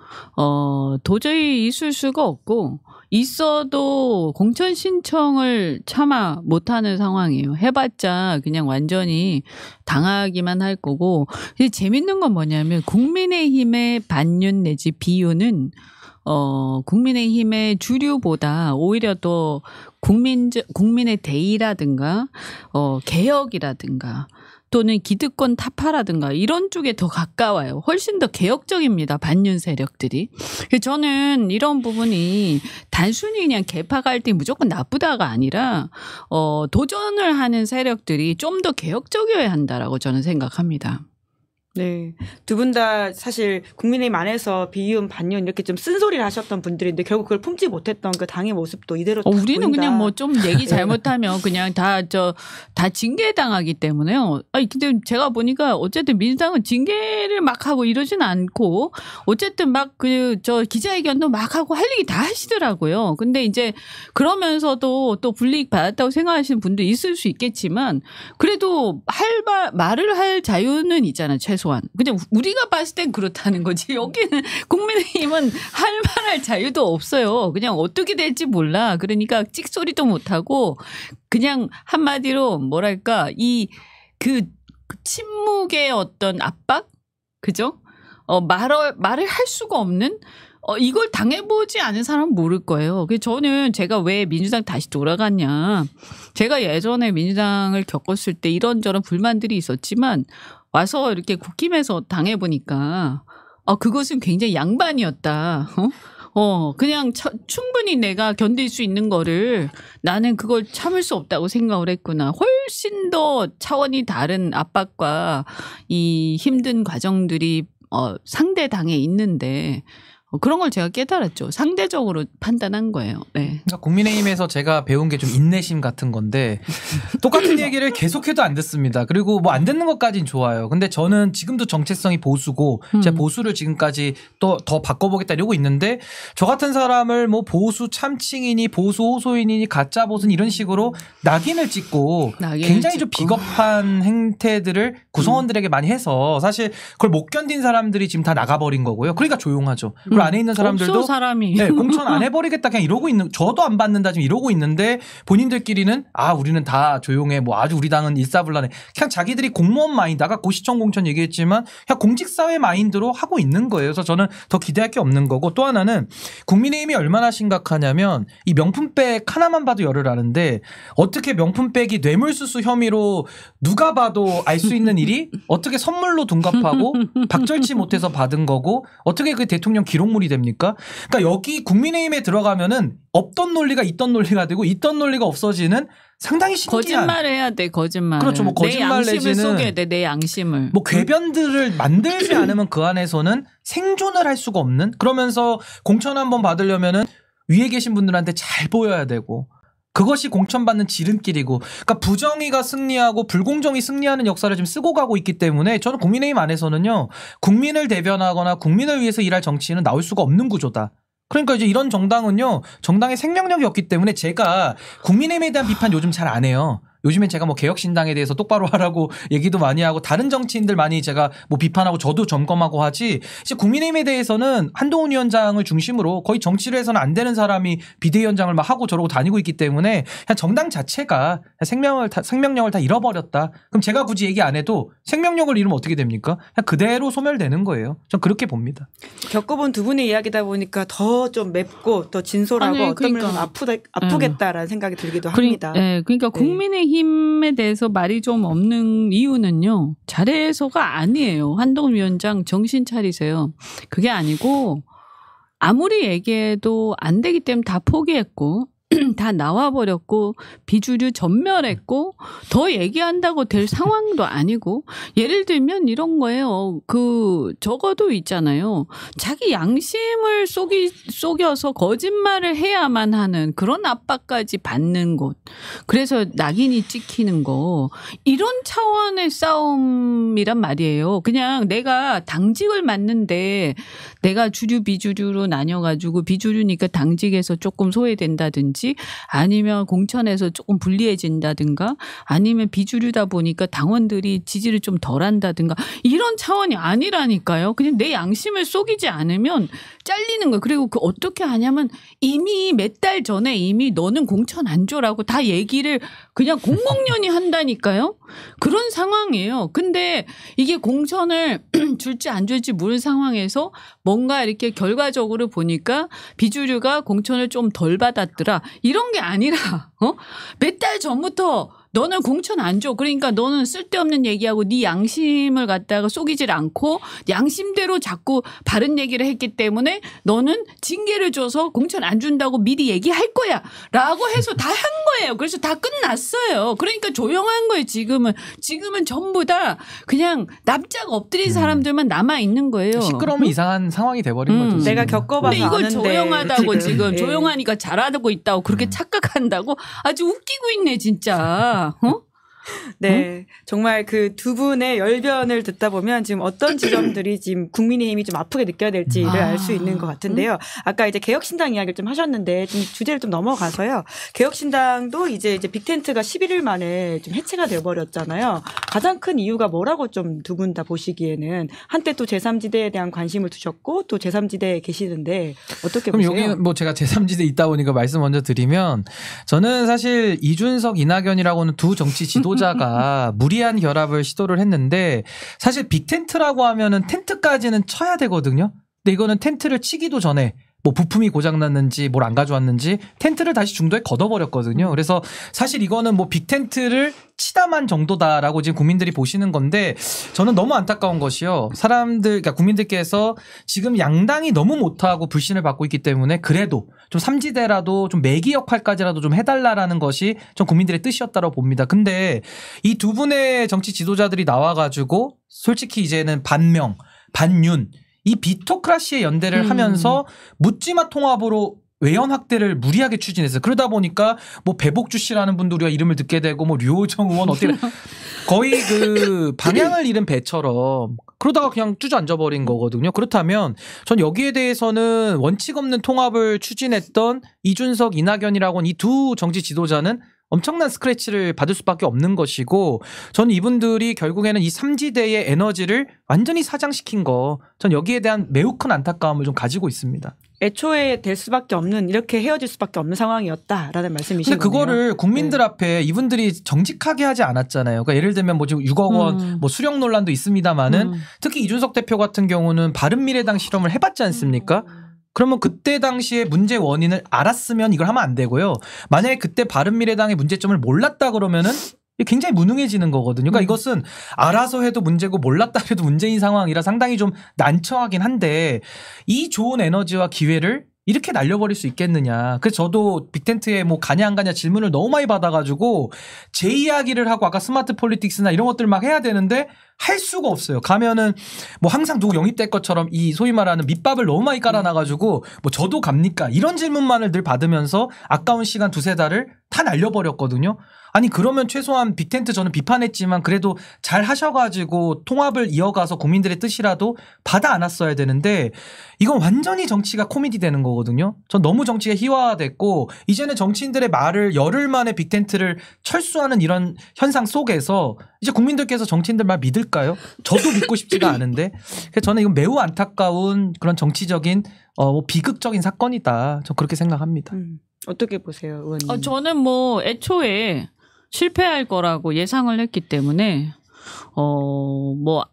도저히 있을 수가 없고 있어도 공천 신청을 차마 못하는 상황이에요. 해봤자 그냥 완전히 당하기만 할 거고. 재밌는 건 뭐냐면 국민의힘의 반윤 내지 비윤은 국민의힘의 주류보다 오히려 더 국민의 대의라든가 개혁이라든가 또는 기득권 타파라든가 이런 쪽에 더 가까워요. 훨씬 더 개혁적입니다. 반윤 세력들이. 저는 이런 부분이 단순히 그냥 계파 갈등이 무조건 나쁘다가 아니라 도전을 하는 세력들이 좀 더 개혁적이어야 한다라고 저는 생각합니다. 네. 두 분 다 사실 국민의힘 안에서 비윤, 반윤 이렇게 좀 쓴소리를 하셨던 분들인데 결국 그걸 품지 못했던 그 당의 모습도 이대로 우리는 보인다. 그냥 뭐 좀 얘기 잘못하면 그냥 다 징계당하기 때문에요. 아니 근데 제가 보니까 어쨌든 민주당은 징계를 막 하고 이러진 않고 어쨌든 막 기자회견도 막 하고 할 얘기 다 하시더라고요. 근데 이제 그러면서도 또 불이익 받았다고 생각하시는 분도 있을 수 있겠지만 그래도 말을 할 자유는 있잖아요. 최소한. 그냥 우리가 봤을 땐 그렇다는 거지. 여기는 국민의힘은 할 말할 자유도 없어요. 그냥 어떻게 될지 몰라. 그러니까 찍소리도 못하고 그냥 한마디로 뭐랄까 그 침묵의 어떤 압박? 그죠? 말을 할 수가 없는 이걸 당해보지 않은 사람은 모를 거예요. 그래서 제가 왜 민주당 다시 돌아갔냐. 제가 예전에 민주당을 겪었을 때 이런저런 불만들이 있었지만 와서 이렇게 국힘에서 당해보니까 그것은 굉장히 양반이었다. 그냥 충분히 내가 견딜 수 있는 거를 나는 그걸 참을 수 없다고 생각을 했구나. 훨씬 더 차원이 다른 압박과 이 힘든 과정들이 상대 당에 있는데 그런 걸 제가 깨달았죠. 상대적으로 판단한 거예요. 네. 그러니까 국민의힘에서 제가 배운 게 좀 인내심 같은 건데 똑같은 얘기를 계속해도 안 듣습니다. 그리고 뭐 안 듣는 것까지는 좋아요. 근데 저는 지금도 정체성이 보수고 제가 보수를 지금까지 또 더 바꿔보겠다 이러고 있는데 저 같은 사람을 뭐 보수 참칭이니 보수 호소인이니 가짜 보수니 이런 식으로 낙인을 찍고 굉장히 좀 비겁한 행태들을 구성원들에게 많이 해서 사실 그걸 못 견딘 사람들이 지금 다 나가버린 거고요. 그러니까 조용하죠. 그리고 안에 있는 사람들도 사람이. 네, 공천 안 해버리겠다 그냥 이러고 있는, 저도 안 받는다 지금 이러고 있는데 본인들끼리는 우리는 다 조용해, 뭐 아주 우리 당은 일사불란해, 그냥 자기들이 공무원 마인드, 아까 고시청 공천 얘기했지만 그냥 공직사회 마인드로 하고 있는 거예요. 그래서 저는 더 기대할 게 없는 거고, 또 하나는 국민의힘이 얼마나 심각하냐면 이 명품백 하나만 봐도 열을 아는데 어떻게 명품백이 뇌물수수 혐의로 누가 봐도 알 수 있는 일이 어떻게 선물로 둔갑하고 박절치 못해서 받은 거고 어떻게 그 대통령 기록물이 됩니까? 그러니까 여기 국민의힘에 들어가면은 없던 논리가 있던 논리가 되고 있던 논리가 없어지는 상당히 신기한. 거짓말을 해야 돼. 거짓말. 그렇죠. 뭐 거짓말 내 양심을 내지는 속여야 돼. 내 양심을. 뭐 궤변들을 만들지 않으면 그 안에서는 생존을 할 수가 없는. 그러면서 공천 한번 받으려면은 위에 계신 분들한테 잘 보여야 되고 그것이 공천받는 지름길이고 그러니까 부정의가 승리하고 불공정이 승리하는 역사를 지금 쓰고 가고 있기 때문에 저는 국민의힘 안에서는요. 국민을 대변하거나 국민을 위해서 일할 정치인은 나올 수가 없는 구조다. 그러니까 이제 이런 정당은요. 정당의 생명력이 없기 때문에 제가 국민의힘에 대한 비판 요즘 잘 안 해요. 요즘엔 제가 뭐 개혁신당에 대해서 똑바로 하라고 얘기도 많이 하고 다른 정치인들 많이 제가 뭐 비판하고 저도 점검하고 하지 이제 국민의힘에 대해서는 한동훈 위원장을 중심으로 거의 정치를 해서는 안 되는 사람이 비대위원장을 막 하고 저러고 다니고 있기 때문에 그냥 정당 자체가 생명력을 다 잃어버렸다. 그럼 제가 굳이 얘기 안 해도 생명력을 잃으면 어떻게 됩니까? 그냥 그대로 소멸되는 거예요. 전 그렇게 봅니다. 겪어본 두 분의 이야기다 보니까 더 좀 맵고 더 진솔하고 아니, 어떤 면에서 아프겠다라는 생각이 들기도 합니다. 그러니까 네. 국민의힘에 대해서 말이 좀 없는 이유는요. 잘해서가 아니에요. 한동훈 위원장 정신 차리세요. 그게 아니고 아무리 얘기해도 안 되기 때문에 다 포기했고 다 나와버렸고 비주류 전멸했고 더 얘기한다고 될 상황도 아니고 예를 들면 이런 거예요. 적어도 있잖아요. 자기 양심을 속여서 거짓말을 해야만 하는 그런 압박까지 받는 곳. 그래서 낙인이 찍히는 거. 이런 차원의 싸움이란 말이에요. 그냥 내가 당직을 맡는데 내가 주류 비주류로 나뉘어가지고 비주류니까 당직에서 조금 소외된다든지 아니면 공천에서 조금 불리해진다든가 아니면 비주류다 보니까 당원들이 지지를 좀 덜한다든가 이런 차원이 아니라니까요. 그냥 내 양심을 속이지 않으면 잘리는 거예요. 그리고 어떻게 하냐면 이미 몇 달 전에 이미 너는 공천 안 줘라고 다 얘기를 그냥 공공연히 한다니까요. 그런 상황이에요. 근데 이게 공천을 줄지 안 줄지 모르는 상황에서 뭔가 이렇게 결과적으로 보니까 비주류가 공천을 좀 덜 받았더라. 이런 게 아니라 몇 달 전부터 너는 공천 안 줘. 그러니까 너는 쓸데없는 얘기하고 네 양심을 갖다가 속이질 않고 양심대로 자꾸 바른 얘기를 했기 때문에 너는 징계를 줘서 공천 안 준다고 미리 얘기할 거야 라고 해서 다 한 거예요. 그래서 다 끝났어요. 그러니까 조용한 거예요. 지금은 전부 다 그냥 납작 엎드린 사람들만 남아있는 거예요. 시끄러우면 이상한 상황이 돼버린 거죠. 내가 겪어봐서 근데 이걸 아는데 조용하다고 지금 예. 조용하니까 잘하고 있다고 그렇게 착각한다고 아주 웃기고 있네 진짜. 네. 정말 그 두 분의 열변을 듣다 보면 지금 어떤 지점들이 지금 국민의힘이 좀 아프게 느껴야 될지를 알 수 있는 것 같은데요. 아까 이제 개혁신당 이야기를 좀 하셨는데 좀 주제를 좀 넘어가서요. 개혁신당도 이제 빅텐트가 11일 만에 좀 해체가 되어버렸잖아요. 가장 큰 이유가 뭐라고 좀 두 분 다 보시기에는 한때 또 제3지대에 대한 관심을 두셨고 또 제3지대에 계시는데 어떻게 그럼 보세요? 여기 뭐 제가 제3지대 있다 보니까 말씀 먼저 드리면 저는 사실 이준석, 이낙연이라고는 두 정치 지도자가 무리한 결합을 시도를 했는데 사실 빅텐트라고 하면은 텐트까지는 쳐야 되거든요. 근데 이거는 텐트를 치기도 전에 뭐 부품이 고장났는지 뭘 안 가져왔는지 텐트를 다시 중도에 걷어버렸거든요. 그래서 사실 이거는 뭐 빅텐트를 치다만 정도다라고 지금 국민들이 보시는 건데 저는 너무 안타까운 것이요. 그러니까 국민들께서 지금 양당이 너무 못하고 불신을 받고 있기 때문에 그래도 좀 삼지대라도 좀 매기 역할까지라도 좀 해달라라는 것이 전 국민들의 뜻이었다고 봅니다. 근데 이 두 분의 정치 지도자들이 나와가지고 솔직히 이제는 반명, 반윤 이 비토크라시의 연대를 하면서 묻지마 통합으로 외연 확대를 무리하게 추진했어요. 그러다 보니까 뭐 배복주 씨라는 분도 우리가 이름을 듣게 되고 뭐 류호정 의원 어떻게 거의 그 방향을 잃은 배처럼 그러다가 그냥 주저앉아 버린 거거든요. 그렇다면 전 여기에 대해서는 원칙 없는 통합을 추진했던 이준석, 이낙연이라고는 이 두 정치 지도자는 엄청난 스크래치를 받을 수밖에 없는 것이고 저는 이분들이 결국에는 이 삼지대의 에너지를 완전히 사장시킨 거 전 여기에 대한 매우 큰 안타까움을 좀 가지고 있습니다. 애초에 될 수밖에 없는 이렇게 헤어질 수밖에 없는 상황이었다라는 말씀이신 근데 거네요. 그거를 국민들 앞에 이분들이 정직하게 하지 않았잖아요. 그러니까 예를 들면 뭐 지금 6억 원 뭐 수령 논란도 있습니다만은 특히 이준석 대표 같은 경우는 바른미래당 실험을 해봤지 않습니까? 그러면 그때 당시에 문제 원인을 알았으면 이걸 하면 안 되고요. 만약에 그때 바른미래당의 문제점을 몰랐다 그러면은 굉장히 무능해지는 거거든요. 그러니까 이것은 알아서 해도 문제고 몰랐다 해도 문제인 상황이라 상당히 좀 난처하긴 한데 이 좋은 에너지와 기회를 이렇게 날려버릴 수 있겠느냐. 그래서 저도 빅텐트에 뭐 가냐 안 가냐 질문을 너무 많이 받아가지고 제 이야기를 하고 아까 스마트 폴리틱스나 이런 것들 막 해야 되는데 할 수가 없어요. 가면은 뭐 항상 누구 영입될 것처럼 이 소위 말하는 밑밥을 너무 많이 깔아놔가지고 뭐 저도 갑니까? 이런 질문만을 늘 받으면서 아까운 시간 2-3달을 다 날려버렸거든요. 아니 그러면 최소한 빅텐트 저는 비판했지만 그래도 잘 하셔가지고 통합을 이어가서 국민들의 뜻이라도 받아 안았어야 되는데 이건 완전히 정치가 코미디 되는 거거든요. 전 너무 정치가 희화화됐고 이제는 정치인들의 말을 열흘 만에 빅텐트를 철수하는 이런 현상 속에서 이제 국민들께서 정치인들 말 믿을까요? 저도 믿고 싶지가 않은데 그래서 저는 이건 매우 안타까운 그런 정치적인 비극적인 사건이다. 저 그렇게 생각합니다. 어떻게 보세요, 의원님? 저는 뭐 애초에 실패할 거라고 예상을 했기 때문에 뭐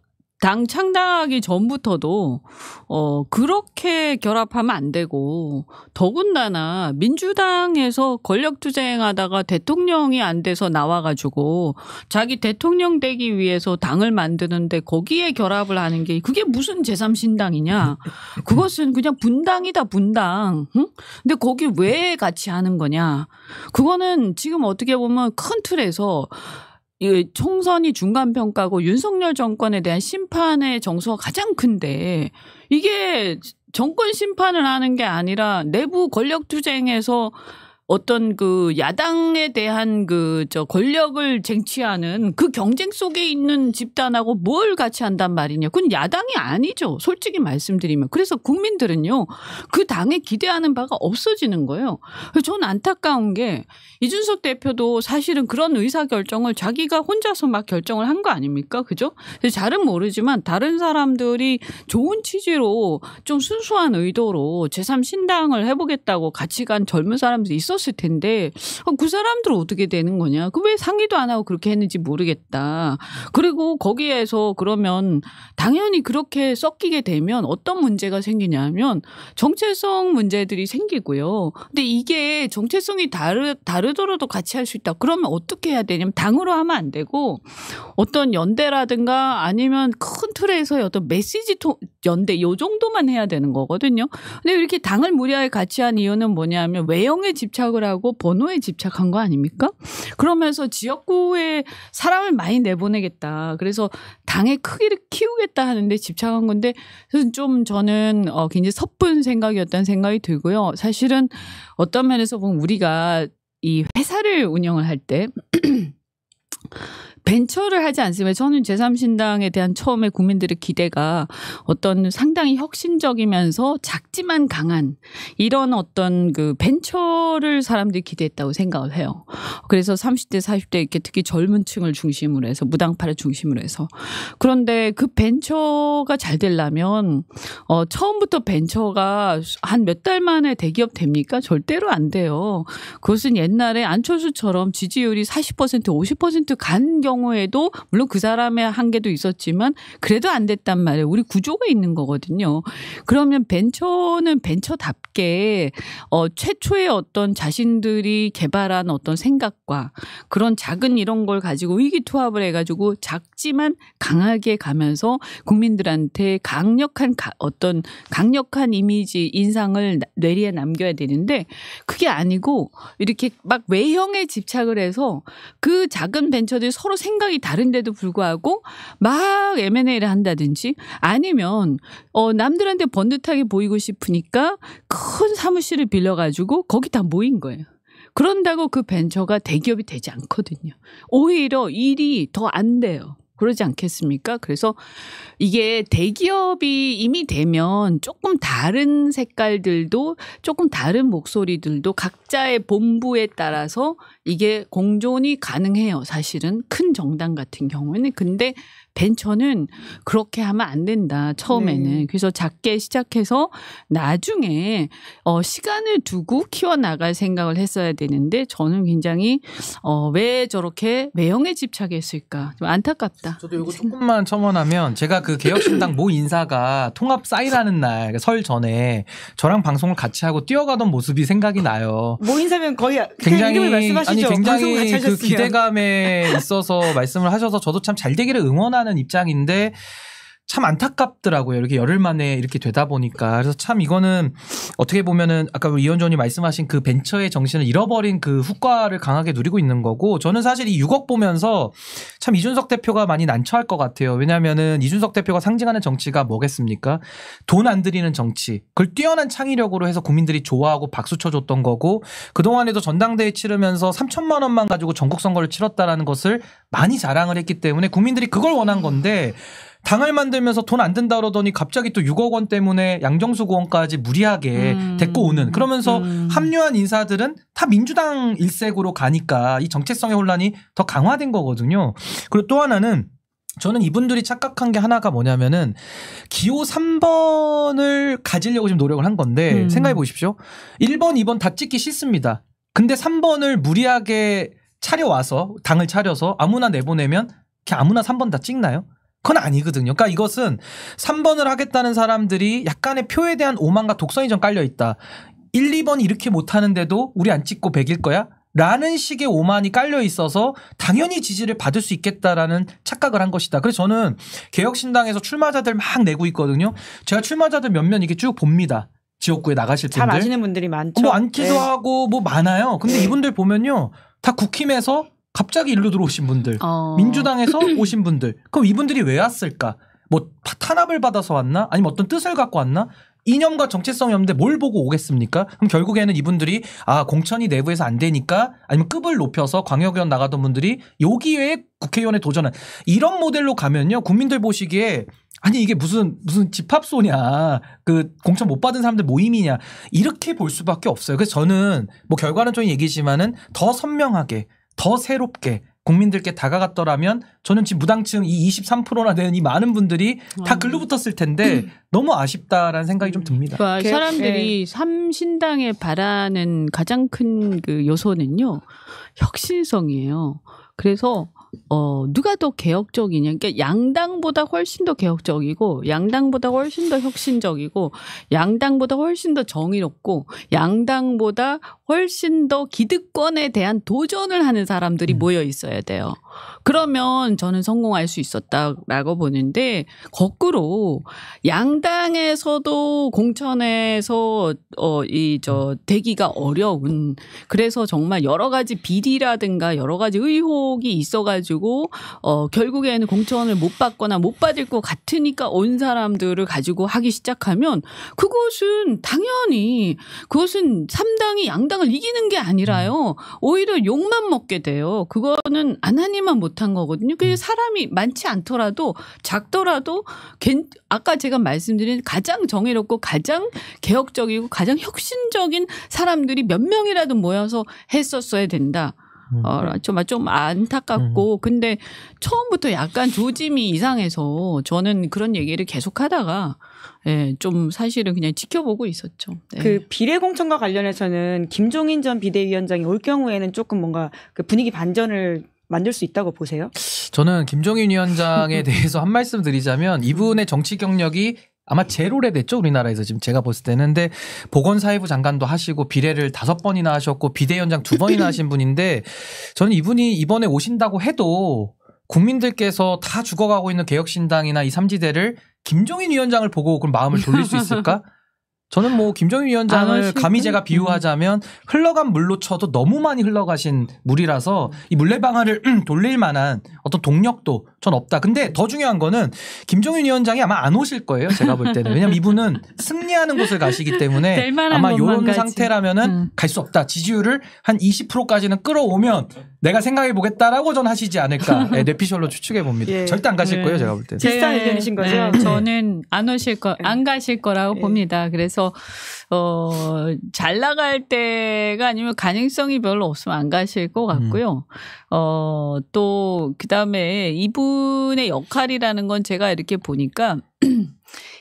당 창당하기 전부터도 그렇게 결합하면 안 되고 더군다나 민주당에서 권력투쟁하다가 대통령이 안 돼서 나와가지고 자기 대통령 되기 위해서 당을 만드는데 거기에 결합을 하는 게 그게 무슨 제3신당이냐. 그것은 그냥 분당이다 분당. 응? 근데 거기 왜 같이 하는 거냐. 그거는 지금 어떻게 보면 큰 틀에서 총선이 중간평가고 윤석열 정권에 대한 심판의 정서가 가장 큰데 이게 정권 심판을 하는 게 아니라 내부 권력투쟁에서 어떤 그 야당에 대한 권력을 쟁취하는 그 경쟁 속에 있는 집단하고 뭘 같이 한단 말이냐. 그건 야당이 아니죠. 솔직히 말씀드리면. 그래서 국민들은요. 그 당에 기대하는 바가 없어지는 거예요. 저는 안타까운 게 이준석 대표도 사실은 그런 의사결정을 자기가 혼자서 막 결정을 한 거 아닙니까? 그죠? 잘은 모르지만 다른 사람들이 좋은 취지로 좀 순수한 의도로 제3신당을 해보겠다고 같이 간 젊은 사람들이 있었을 텐데 그 사람들은 어떻게 되는 거냐. 그 왜 상의도 안 하고 그렇게 했는지 모르겠다. 그리고 거기에서 그러면 당연히 그렇게 섞이게 되면 어떤 문제가 생기냐면 정체성 문제들이 생기고요. 근데 이게 정체성이 다르더라도 같이 할 수 있다. 그러면 어떻게 해야 되냐면 당으로 하면 안 되고 어떤 연대라든가 아니면 큰 틀에서의 어떤 메시지 연대 요 정도만 해야 되는 거거든요. 근데 이렇게 당을 무리하게 같이 한 이유는 뭐냐면 외형에 집착을 하고 번호에 집착한 거 아닙니까? 그러면서 지역구에 사람을 많이 내보내겠다. 그래서 당의 크기를 키우겠다 하는데 집착한 건데 좀 저는 굉장히 섣분 생각이었다는 생각이 들고요. 사실은 어떤 면에서 보면 우리가 이 회사를 운영을 할 때 벤처를 하지 않으면 저는 제3신당에 대한 처음에 국민들의 기대가 어떤 상당히 혁신적이면서 작지만 강한 이런 어떤 그 벤처를 사람들이 기대했다고 생각을 해요. 그래서 30대, 40대 이렇게 특히 젊은 층을 중심으로 해서 무당파를 중심으로 해서 그런데 그 벤처가 잘 되려면 처음부터 벤처가 한 몇 달 만에 대기업 됩니까? 절대로 안 돼요. 그것은 옛날에 안철수처럼 지지율이 40%, 50% 간 경우에도 물론 그 사람의 한계도 있었지만 그래도 안 됐단 말이에요. 우리 구조가 있는 거거든요. 그러면 벤처는 벤처답게 최초의 어떤 자신들이 개발한 어떤 생각과 그런 작은 이런 걸 가지고 의기투합을 해가지고 작지만 강하게 가면서 국민들한테 강력한 이미지 인상을 뇌리에 남겨야 되는데 그게 아니고 이렇게 막 외형에 집착을 해서 그 작은 벤처들이 서로 생각이 다른데도 불구하고 막 M&A를 한다든지 아니면 남들한테 번듯하게 보이고 싶으니까 큰 사무실을 빌려가지고 거기 다 모인 거예요. 그런다고 그 벤처가 대기업이 되지 않거든요. 오히려 일이 더 안 돼요. 그러지 않겠습니까? 그래서 이게 대기업이 이미 되면 조금 다른 색깔들도 조금 다른 목소리들도 각자의 본부에 따라서 이게 공존이 가능해요. 사실은 큰 정당 같은 경우에는. 근데 벤처는 그렇게 하면 안 된다. 처음에는. 네. 그래서 작게 시작해서 나중에 시간을 두고 키워나갈 생각을 했어야 되는데 저는 굉장히 왜 저렇게 외형에 집착했을까. 좀 안타깝다. 저도 이거 조금만 첨언하면 제가 그 개혁신당 모 인사가 통합 사인하는 날 설 전에 저랑 방송을 같이 하고 뛰어가던 모습이 생각이 나요. 모 인사면 거의 굉장히 이름을 말씀하시죠. 굉장히 그 기대감에 있어서 말씀을 하셔서 저도 참 잘 되기를 응원하는 입장인데 참 안타깝더라고요. 이렇게 열흘 만에 이렇게 되다 보니까. 그래서 참 이거는 어떻게 보면은 아까 우리 이현주 의원님 말씀하신 그 벤처의 정신을 잃어버린 그 후과를 강하게 누리고 있는 거고, 저는 사실 이 6억 보면서 참 이준석 대표가 많이 난처할 것 같아요. 왜냐하면은 이준석 대표가 상징하는 정치가 뭐겠습니까? 돈 안 들이는 정치. 그걸 뛰어난 창의력으로 해서 국민들이 좋아하고 박수 쳐줬던 거고, 그동안에도 전당대회 치르면서 3천만 원만 가지고 전국 선거를 치렀다라는 것을 많이 자랑을 했기 때문에 국민들이 그걸 원한 건데, 당을 만들면서 돈 안 든다 그러더니 갑자기 또 6억 원 때문에 양정수 의원까지 무리하게 데리고 오는, 그러면서 합류한 인사들은 다 민주당 일색으로 가니까 이 정체성의 혼란이 더 강화된 거거든요. 그리고 또 하나는 저는 이분들이 착각한 게 하나가 뭐냐면은 기호 3번을 가지려고 지금 노력을 한 건데, 생각해 보십시오. 1번, 2번 다 찍기 싫습니다. 근데 3번을 무리하게 차려와서 당을 차려서 아무나 내보내면 그냥 아무나 3번 다 찍나요? 그건 아니거든요. 그러니까 이것은 3번을 하겠다는 사람들이 약간의 표에 대한 오만과 독선이 좀 깔려 있다. 1, 2번 이렇게 못하는데도 우리 안 찍고 100일 거야? 라는 식의 오만이 깔려 있어서 당연히 지지를 받을 수 있겠다라는 착각을 한 것이다. 그래서 저는 개혁신당에서 출마자들 막 내고 있거든요. 제가 출마자들 몇몇 이렇게 쭉 봅니다. 지역구에 나가실 분들. 잘 아시는 분들이 많죠. 뭐 앉기도 하고 뭐 많아요. 근데 이분들 보면요. 다 국힘에서 갑자기 일로 들어오신 분들, 민주당에서 오신 분들. 그럼 이분들이 왜 왔을까? 뭐 탄압을 받아서 왔나? 아니면 어떤 뜻을 갖고 왔나? 이념과 정체성이 없는데 뭘 보고 오겠습니까? 그럼 결국에는 이분들이 공천이 내부에서 안 되니까, 아니면 급을 높여서 광역의원 나가던 분들이 여기에 국회의원에 도전한, 이런 모델로 가면요, 국민들 보시기에 아니 이게 무슨 집합소냐, 그 공천 못 받은 사람들 모임이냐, 이렇게 볼 수밖에 없어요. 그래서 저는 뭐 결과론적인 얘기지만은 더 선명하게, 더 새롭게 국민들께 다가갔더라면 저는 지금 무당층 이 23%나 되는 이 많은 분들이 다 글로 붙었을 텐데 너무 아쉽다라는 생각이 좀 듭니다. 그러니까 사람들이 삼신당에 바라는 가장 큰 그 요소는요, 혁신성이에요. 그래서 누가 더 개혁적이냐. 그러니까 양당보다 훨씬 더 개혁적이고, 양당보다 훨씬 더 혁신적이고, 양당보다 훨씬 더 정의롭고, 양당보다 훨씬 더 기득권에 대한 도전을 하는 사람들이 모여 있어야 돼요. 그러면 저는 성공할 수 있었다라고 보는데, 거꾸로 양당에서도 공천에서 되기가 어려운, 그래서 정말 여러 가지 비리라든가 여러 가지 의혹이 있어가지고 결국에는 공천을 못 받거나 못 받을 것 같으니까 온 사람들을 가지고 하기 시작하면 그것은 당연히 그것은 3당이 양당을 이기는 게 아니라요, 오히려 욕만 먹게 돼요. 그거는 안 하니만 못한 거거든요. 그게 사람이 많지 않더라도 작더라도 아까 제가 말씀드린 가장 정의롭고 가장 개혁적이고 가장 혁신적인 사람들이 몇 명이라도 모여서 했었어야 된다. 좀 안타깝고, 근데 처음부터 약간 조짐이 이상해서 저는 그런 얘기를 계속 하다가 좀 사실은 그냥 지켜보고 있었죠. 네. 그 비례공천과 관련해서는 김종인 전 비대위원장이 올 경우에는 조금 뭔가 그 분위기 반전을 만들 수 있다고 보세요? 저는 김종인 위원장에 대해서 한 말씀 드리자면, 이분의 정치 경력이 아마 제일 오래됐죠, 우리나라에서 지금 제가 봤을 때는. 근데 보건사회부 장관도 하시고 비례를 5번이나 하셨고 비대위원장 2번이나 하신 분인데, 저는 이분이 이번에 오신다고 해도 국민들께서 다 죽어가고 있는 개혁신당이나 이 삼지대를 김종인 위원장을 보고 그럼 마음을 돌릴 수 있을까? 저는 뭐 김종인 위원장을 감히 제가 비유하자면 흘러간 물로 쳐도 너무 많이 흘러가신 물이라서 이 물레방아를 돌릴 만한 어떤 동력도 전 없다. 근데 더 중요한 거는 김종인 위원장이 아마 안 오실 거예요, 제가 볼 때는. 왜냐면 이분은 승리하는 곳을 가시기 때문에 아마 이런 상태라면은 갈 수 없다. 지지율을 한 20%까지는 끌어오면 내가 생각해 보겠다라고 전 하시지 않을까. 뇌피셜로 추측해 봅니다. 예. 절대 안 가실 거예요, 제가 볼 때는. 비슷한 의견이신 거죠? 저는 안 가실 거라고 봅니다. 그래서 잘 나갈 때가 아니면 가능성이 별로 없으면 안 가실 것 같고요. 또 그다음에 이분의 역할이라는 건 제가 이렇게 보니까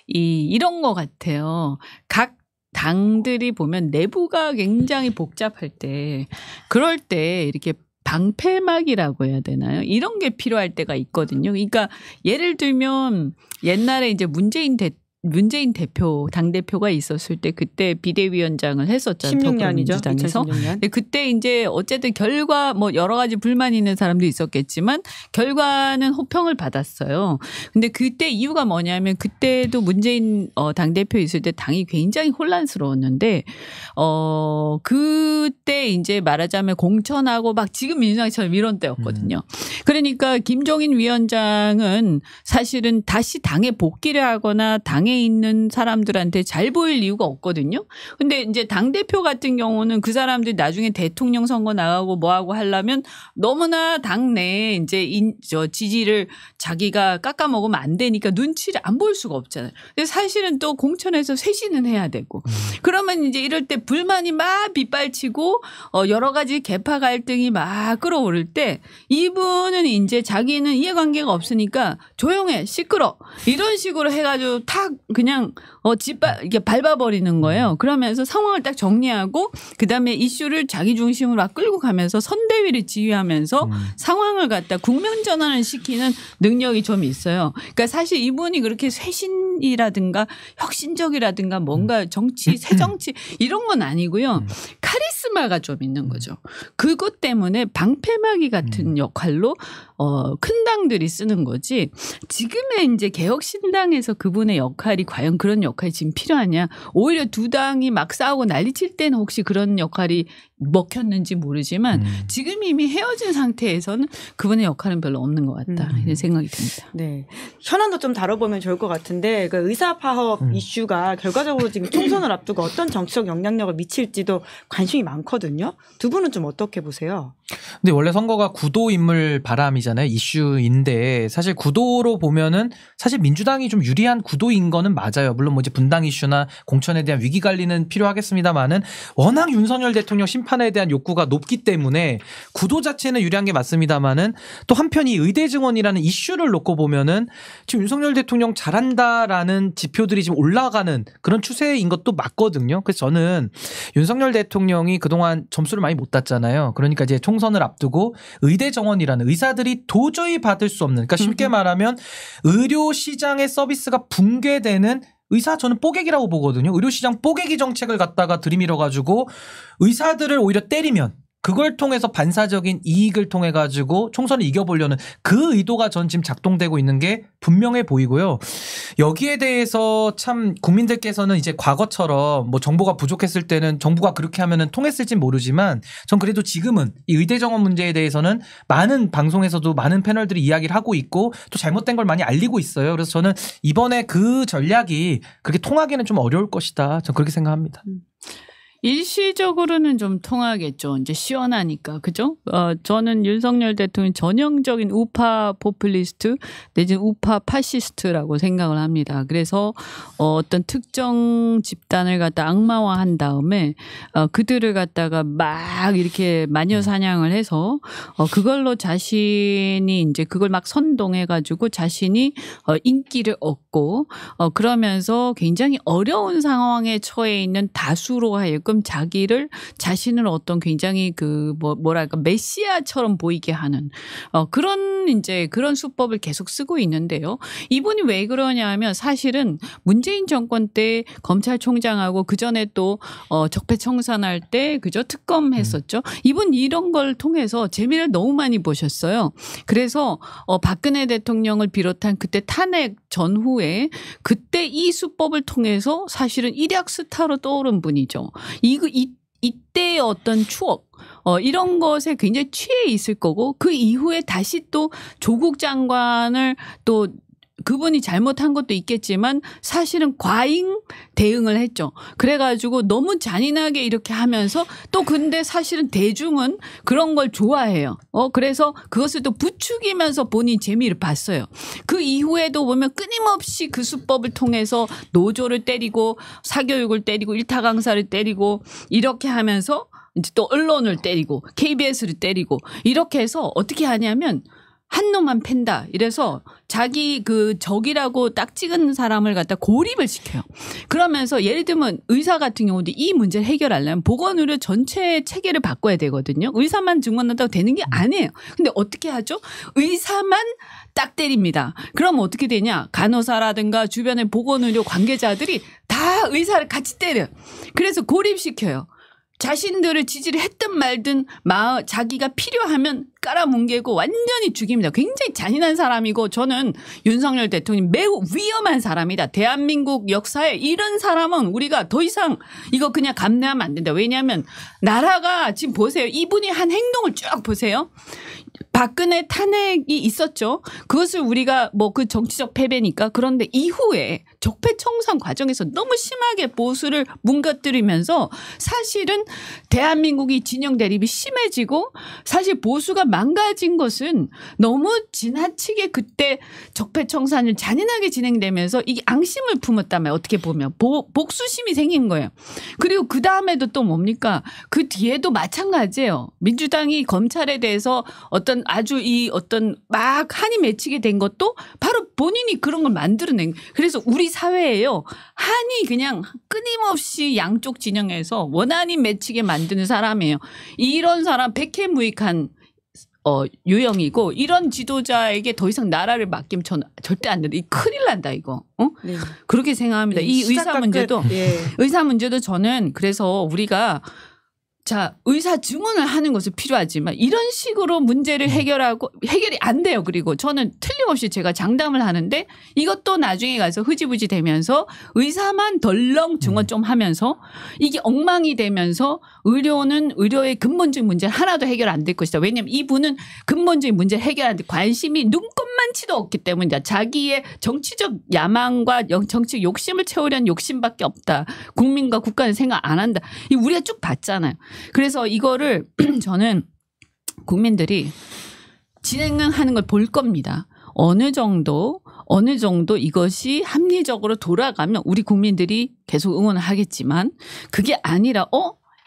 이런 것 같아요. 각 당들이 보면 내부가 굉장히 복잡할 때, 그럴 때 이렇게 방패막이라고 해야 되나요? 이런 게 필요할 때가 있거든요. 그러니까 예를 들면 옛날에 이제 문재인 문재인 대표 당대표가 있었을 때 그때 비대위원장을 했었잖아요. 16년이죠. 더불어민주당에서. 2016년. 근데 그때 이제 어쨌든 결과 뭐 여러 가지 불만이 있는 사람도 있었겠지만 결과는 호평을 받았어요. 근데 그때 이유가 뭐냐면 그때도 문재인 당대표 있을 때 당이 굉장히 혼란스러웠는데 그때 이제 말하자면 공천하고 막 지금 민주당처럼 이런 때였거든요. 그러니까 김종인 위원장은 사실은 다시 당에 복귀를 하거나 당에 있는 사람들한테 잘 보일 이유가 없거든요. 근데 이제 당대표 같은 경우는 그 사람들이 나중에 대통령 선거 나가고 뭐하고 하려면 너무나 당내에 이제 지지를 자기가 깎아먹으면 안 되니까 눈치를 안 볼 수가 없잖아요. 근데 사실은 또 공천에서 쇄신은 해야 되고 그러면 이제 이럴 때 불만이 막 빗발치고 여러 가지 계파 갈등이 막 끌어오를 때 이분은 이제 자기는 이해관계가 없으니까 조용해 시끄러 이런 식으로 해가지고 탁 그냥 이게 밟아버리는 거예요. 그러면서 상황을 딱 정리하고 그다음에 이슈를 자기 중심으로 막 끌고 가면서 선대위를 지휘하면서 상황을 갖다 국면 전환을 시키는 능력이 좀 있어요. 그러니까 사실 이분이 그렇게 쇄신이라든가 혁신적이라든가 뭔가 정치 새정치 이런 건 아니고요. 카리스마가 좀 있는 거죠. 그것 때문에 방패막이 같은 역할로 큰 당들이 쓰는 거지. 지금의 이제 개혁신당에서 그분의 역할이 과연 그런 역할이 지금 필요하냐. 오히려 두 당이 막 싸우고 난리칠 때는 혹시 그런 역할이 먹혔는지 모르지만 지금 이미 헤어진 상태에서는 그분의 역할은 별로 없는 것 같다. 이런 생각이 듭니다. 네. 현안도 좀 다뤄보면 좋을 것 같은데 그 의사 파업 이슈가 결과적으로 지금 총선을 앞두고 어떤 정치적 영향력을 미칠지도 관심이 많거든요. 두 분은 좀 어떻게 보세요? 근데 원래 선거가 구도 인물 바람이잖아요. 이슈인데 사실 구도로 보면은 사실 민주당이 좀 유리한 구도인 거는 맞아요. 물론 뭐 이제 분당 이슈나 공천에 대한 위기 관리는 필요하겠습니다만은 워낙 윤석열 대통령 심판에 대한 욕구가 높기 때문에 구도 자체는 유리한 게 맞습니다만은 또 한편 이 의대 증원이라는 이슈를 놓고 보면은 지금 윤석열 대통령 잘한다라는 지표들이 지금 올라가는 그런 추세인 것도 맞거든요. 그래서 저는 윤석열 대통령이 그동안 점수를 많이 못 땄잖아요. 그러니까 이제 총선을 앞두고 의대 정원이라는 의사들이 도저히 받을 수 없는 그러니까 쉽게 말하면 의료 시장의 서비스가 붕괴되는 의사 저는 뽀개기라고 보거든요. 의료시장 뽀개기 정책을 갖다가 들이밀어 가지고 의사들을 오히려 때리면 그걸 통해서 반사적인 이익을 통해 가지고 총선을 이겨보려는 그 의도가 전 지금 작동되고 있는 게 분명해 보이고요. 여기에 대해서 참 국민들께서는 이제 과거처럼 뭐 정보가 부족했을 때는 정부가 그렇게 하면은 통했을진 모르지만 전 그래도 지금은 이 의대 정원 문제에 대해서는 많은 방송에서도 많은 패널들이 이야기를 하고 있고 또 잘못된 걸 많이 알리고 있어요. 그래서 저는 이번에 그 전략이 그렇게 통하기는 좀 어려울 것이다. 전 그렇게 생각합니다. 일시적으로는 좀 통하겠죠. 이제 시원하니까. 그죠? 저는 윤석열 대통령 전형적인 우파 포퓰리스트 내지는 우파 파시스트라고 생각을 합니다. 그래서 어떤 특정 집단을 갖다 악마화한 다음에 그들을 갖다가 막 이렇게 마녀 사냥을 해서 그걸로 자신이 이제 그걸 막 선동해 가지고 자신이 인기를 얻고 그러면서 굉장히 어려운 상황에 처해 있는 다수로 하여금 자신을 어떤 굉장히 뭐랄까 메시아처럼 보이게 하는 그런 수법을 계속 쓰고 있는데요. 이분이 왜 그러냐면 사실은 문재인 정권 때 검찰총장하고 그 전에 또 적폐청산할 때 그죠 특검 했었죠. 이분 이런 걸 통해서 재미를 너무 많이 보셨어요. 그래서 박근혜 대통령을 비롯한 그때 탄핵 전후에 그때 이 수법을 통해서 사실은 일약 스타로 떠오른 분이죠. 이때의 어떤 추억 이런 것에 굉장히 취해 있을 거고 그 이후에 다시 또 조국 장관을 또 그분이 잘못한 것도 있겠지만 사실은 과잉 대응을 했죠. 그래가지고 너무 잔인하게 이렇게 하면서 또 근데 사실은 대중은 그런 걸 좋아해요. 그래서 그것을 또 부추기면서 본인 재미를 봤어요. 그 이후에도 보면 끊임없이 그 수법을 통해서 노조를 때리고 사교육을 때리고 일타 강사를 때리고 이렇게 하면서 이제 또 언론을 때리고 KBS를 때리고 이렇게 해서 어떻게 하냐면 한 놈만 팬다. 이래서 자기 그 적이라고 딱 찍은 사람을 갖다 고립을 시켜요. 그러면서 예를 들면 의사 같은 경우도 이 문제를 해결하려면 보건의료 전체 체계를 바꿔야 되거든요. 의사만 증언한다고 되는 게 아니에요. 근데 어떻게 하죠? 의사만 딱 때립니다. 그럼 어떻게 되냐? 간호사라든가 주변의 보건의료 관계자들이 다 의사를 같이 때려요. 그래서 고립시켜요. 자신들을 지지를 했든 말든 자기가 필요하면 깔아뭉개고 완전히 죽입니다. 굉장히 잔인한 사람이고 저는 윤석열 대통령이 매우 위험한 사람이다. 대한민국 역사에 이런 사람은 우리가 더 이상 이거 그냥 감내하면 안 된다. 왜냐하면 나라가 지금 보세요. 이분이 한 행동을 쭉 보세요. 박근혜 탄핵이 있었죠. 그것을 우리가 뭐 그 정치적 패배니까. 그런데 이후에 적폐청산 과정에서 너무 심하게 보수를 뭉개뜨리면서 사실은 대한민국이 진영 대립이 심해지고 사실 보수가 망가진 것은 너무 지나치게 그때 적폐청산을 잔인하게 진행되면서 이게 앙심을 품었다면 어떻게 보면 복수심이 생긴 거예요. 그리고 그 다음에도 또 뭡니까? 그 뒤에도 마찬가지예요. 민주당이 검찰에 대해서 어떤 아주 이 어떤 막 한이 맺히게 된 것도 바로 본인이 그런 걸 만들어낸. 그래서 우리 사회에요. 한이 그냥 끊임없이 양쪽 진영에서 원한이 맺히게 만드는 사람이에요. 이런 사람 백해무익한 유형이고 이런 지도자에게 더 이상 나라를 맡기면 저는 절대 안 된다. 이 큰일 난다 이거. 네. 그렇게 생각합니다. 네. 이 의사 문제도 예. 의사 문제도 저는 그래서 우리가 자, 의사 증언을 하는 것은 필요하지만 이런 식으로 문제를 해결이 안 돼요. 그리고 저는 틀림없이 제가 장담을 하는데 이것도 나중에 가서 흐지부지 되면서 의사만 덜렁 증언 좀 하면서 이게 엉망이 되면서 의료는 의료의 근본적인 문제 하나도 해결 안 될 것이다. 왜냐하면 이분은 근본적인 문제 해결하는데 관심이 눈꼽만치도 없기 때문이다. 자기의 정치적 야망과 정치적 욕심을 채우려는 욕심밖에 없다. 국민과 국가는 생각 안 한다. 우리가 쭉 봤잖아요. 그래서 이거를 저는 국민들이 진행을 하는 걸 볼 겁니다. 어느 정도 이것이 합리적으로 돌아가면 우리 국민들이 계속 응원을 하겠지만 그게 아니라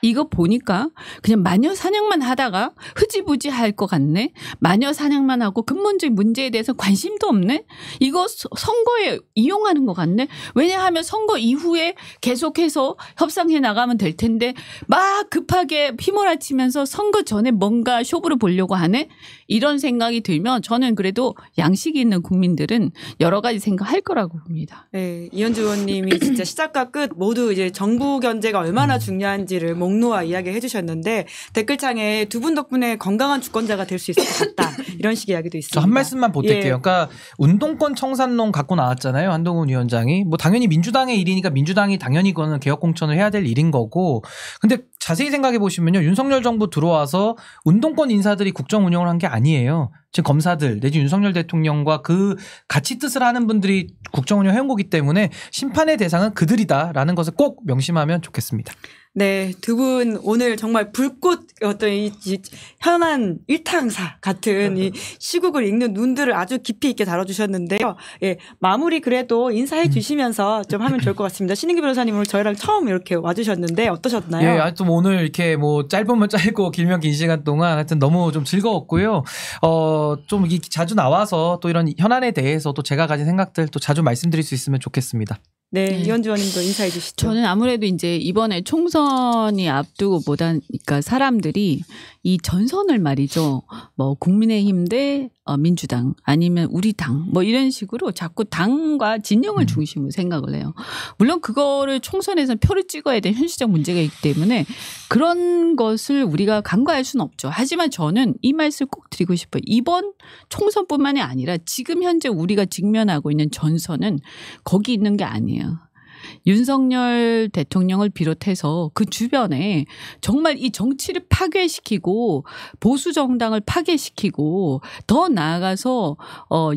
이거 보니까 그냥 마녀 사냥만 하다가 흐지부지 할 것 같네. 마녀 사냥만 하고 근본적인 문제에 대해서 관심도 없네. 이거 선거에 이용하는 것 같네. 왜냐하면 선거 이후에 계속해서 협상해 나가면 될 텐데 막 급하게 휘몰아치면서 선거 전에 뭔가 쇼부를 보려고 하네. 이런 생각이 들면 저는 그래도 양식이 있는 국민들은 여러 가지 생각할 거라고 봅니다. 네, 이현주 의원님이 진짜 시작과 끝 모두 이제 정부 견제가 얼마나 중요한지를 목놓아 이야기해 주셨는데 댓글창에 두 분 덕분에 건강한 주권자가 될 수 있을 것 같다. 이런 식의 이야기도 있습니다. 저 한 말씀만 보탤게요. 예. 그러니까 운동권 청산론 갖고 나왔잖아요. 한동훈 위원장이. 뭐 당연히 민주당의 일이니까 민주당이 당연히 그거는 개혁 공천을 해야 될 일인 거고. 근데 자세히 생각해 보시면요. 윤석열 정부 들어와서 운동권 인사들이 국정 운영을 한 게 아니에요. 지금 검사들 내지 윤석열 대통령과 그 같이 뜻을 하는 분들이 국정 운영 해온 거기 때문에 심판의 대상은 그들이다라는 것을 꼭 명심하면 좋겠습니다. 네, 두 분 오늘 정말 불꽃 어떤 이 현안 일탕사 같은 이 시국을 읽는 눈들을 아주 깊이 있게 다뤄주셨는데요. 예, 마무리 그래도 인사해 주시면서 좀 하면 좋을 것 같습니다. 신인규 변호사님 오늘 저희랑 처음 이렇게 와주셨는데 어떠셨나요? 예, 하여튼 오늘 이렇게 뭐 짧으면 짧고 길면 긴 시간 동안 하여튼 너무 좀 즐거웠고요. 좀 자주 나와서 또 이런 현안에 대해서 또 제가 가진 생각들 또 자주 말씀드릴 수 있으면 좋겠습니다. 네, 이현주 의원님도 인사해 주시죠. 저는 아무래도 이제 이번에 총선이 앞두고 보다니까 사람들이 이 전선을 말이죠. 뭐 국민의힘 대 민주당 아니면 우리 당 뭐 이런 식으로 자꾸 당과 진영을 중심으로 생각을 해요. 물론 그거를 총선에서 표를 찍어야 되는 현실적 문제가 있기 때문에 그런 것을 우리가 간과할 수는 없죠. 하지만 저는 이 말씀을 꼭 드리고 싶어요. 이번 총선뿐만이 아니라 지금 현재 우리가 직면하고 있는 전선은 거기 있는 게 아니에요. 윤석열 대통령을 비롯해서 그 주변에 정말 이 정치를 파괴시키고 보수 정당을 파괴시키고 더 나아가서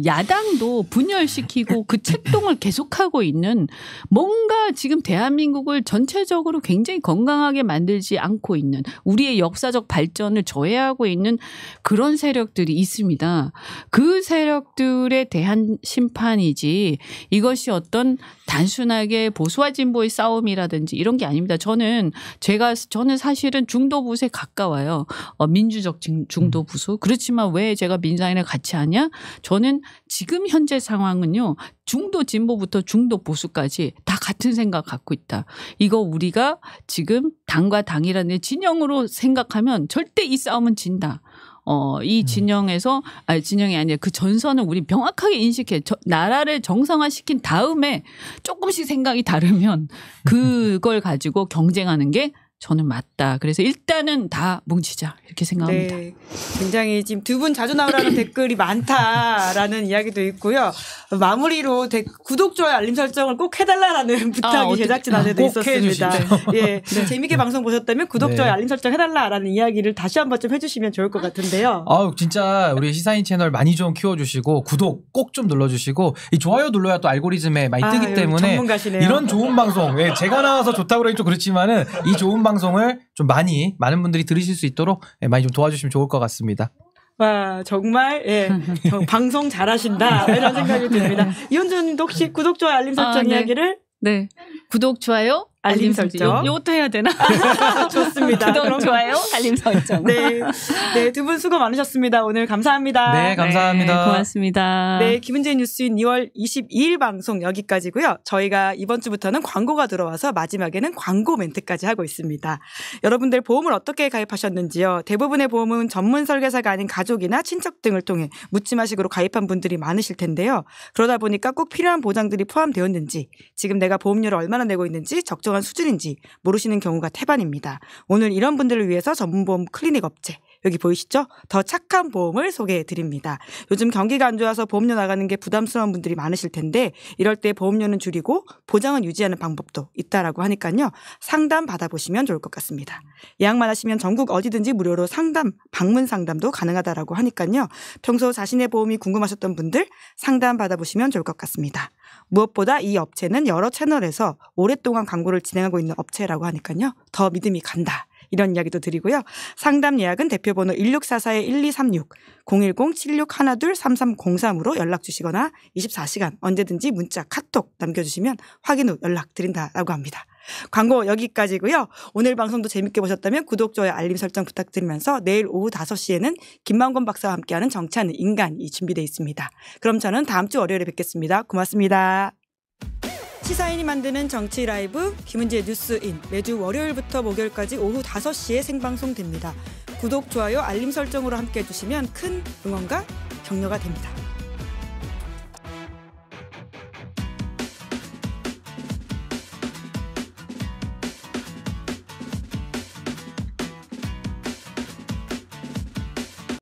야당도 분열시키고 그 책동을 계속하고 있는 뭔가 지금 대한민국을 전체적으로 굉장히 건강하게 만들지 않고 있는 우리의 역사적 발전을 저해하고 있는 그런 세력들이 있습니다. 그 세력들에 대한 심판이지 이것이 어떤 단순하게 보수와 진보의 싸움이라든지 이런 게 아닙니다. 저는 사실은 중도 보수에 가까워요. 민주적 중도 보수. 그렇지만 왜 제가 민주당이랑 같이 하냐? 저는 지금 현재 상황은요. 중도 진보부터 중도 보수까지 다 같은 생각 갖고 있다. 이거 우리가 지금 당과 당이라는 진영으로 생각하면 절대 이 싸움은 진다. 이 진영에서 진영이 아니라 그 전선을 우리 명확하게 인식해 나라를 정상화시킨 다음에 조금씩 생각이 다르면 그걸 가지고 경쟁하는 게 저는 맞다. 그래서 일단은 다 뭉치자 이렇게 생각합니다. 네, 굉장히 지금 두 분 자주 나오라는 댓글이 많다라는 이야기도 있고요. 마무리로 구독, 좋아요, 알림 설정을 꼭 해달라라는 부탁이 제작진한테도 있었습니다. 예, 네. 재미있게 방송 보셨다면 구독, 좋아요, 알림 설정 해달라라는 이야기를 다시 한번 좀 해주시면 좋을 것 같은데요. 진짜 우리 시사인 채널 많이 좀 키워주시고 구독 꼭 좀 눌러주시고 이 좋아요 눌러야 또 알고리즘에 많이 뜨기 때문에 전문가시네요. 이런 좋은 방송 제가 나와서 좋다고 그러긴 좀 그렇지만은 이 좋은 방송을 좀 많은 분들이 들으실 수 있도록 많이 좀 도와주시면 좋을 것 같습니다. 와, 정말 방송 잘하신다 이런 생각이 듭니다. 이현주 님도 혹시 구독, 좋아요, 알림 설정 이야기를? 네. 구독, 좋아요, 알림 설정. 이것도 해야 되나? 좋습니다. 구독, 좋아요, 알림 설정. 네. 네, 두 분 수고 많으셨습니다. 오늘 감사합니다. 네, 감사합니다. 네, 고맙습니다. 네, 김은지의 뉴스인 2월 22일 방송 여기까지고요. 저희가 이번 주부터는 광고가 들어와서 마지막에는 광고 멘트까지 하고 있습니다. 여러분들 보험을 어떻게 가입하셨는지요? 대부분의 보험은 전문 설계사가 아닌 가족이나 친척 등을 통해 묻지마식으로 가입한 분들이 많으실 텐데요. 그러다 보니까 꼭 필요한 보장들이 포함되었는지, 지금 내가 보험료를 얼마나 내고 있는지 적정한 수준인지 모르시는 경우가 태반입니다. 오늘 이런 분들을 위해서 전문보험 클리닉 업체 여기 보이시죠? 더 착한 보험을 소개해 드립니다. 요즘 경기가 안 좋아서 보험료 나가는 게 부담스러운 분들이 많으실 텐데 이럴 때 보험료는 줄이고 보장은 유지하는 방법도 있다라고 하니까요. 상담 받아보시면 좋을 것 같습니다. 예약만 하시면 전국 어디든지 무료로 방문 상담도 가능하다라고 하니까요. 평소 자신의 보험이 궁금하셨던 분들 상담 받아보시면 좋을 것 같습니다. 무엇보다 이 업체는 여러 채널에서 오랫동안 광고를 진행하고 있는 업체라고 하니까요. 더 믿음이 간다. 이런 이야기도 드리고요. 상담 예약은 대표번호 1644-1236, 010-7612-3303으로 연락 주시거나 24시간 언제든지 문자, 카톡 남겨주시면 확인 후 연락드린다라고 합니다. 광고 여기까지고요. 오늘 방송도 재밌게 보셨다면 구독, 좋아요, 알림 설정 부탁드리면서 내일 오후 5시에는 김만권 박사와 함께하는 정치하는 인간이 준비되어 있습니다. 그럼 저는 다음 주 월요일에 뵙겠습니다. 고맙습니다. 시사인이 만드는 정치 라이브 김은지의 뉴스인 매주 월요일부터 목요일까지 오후 5시에 생방송됩니다. 구독, 좋아요, 알림 설정으로 함께해 주시면 큰 응원과 격려가 됩니다.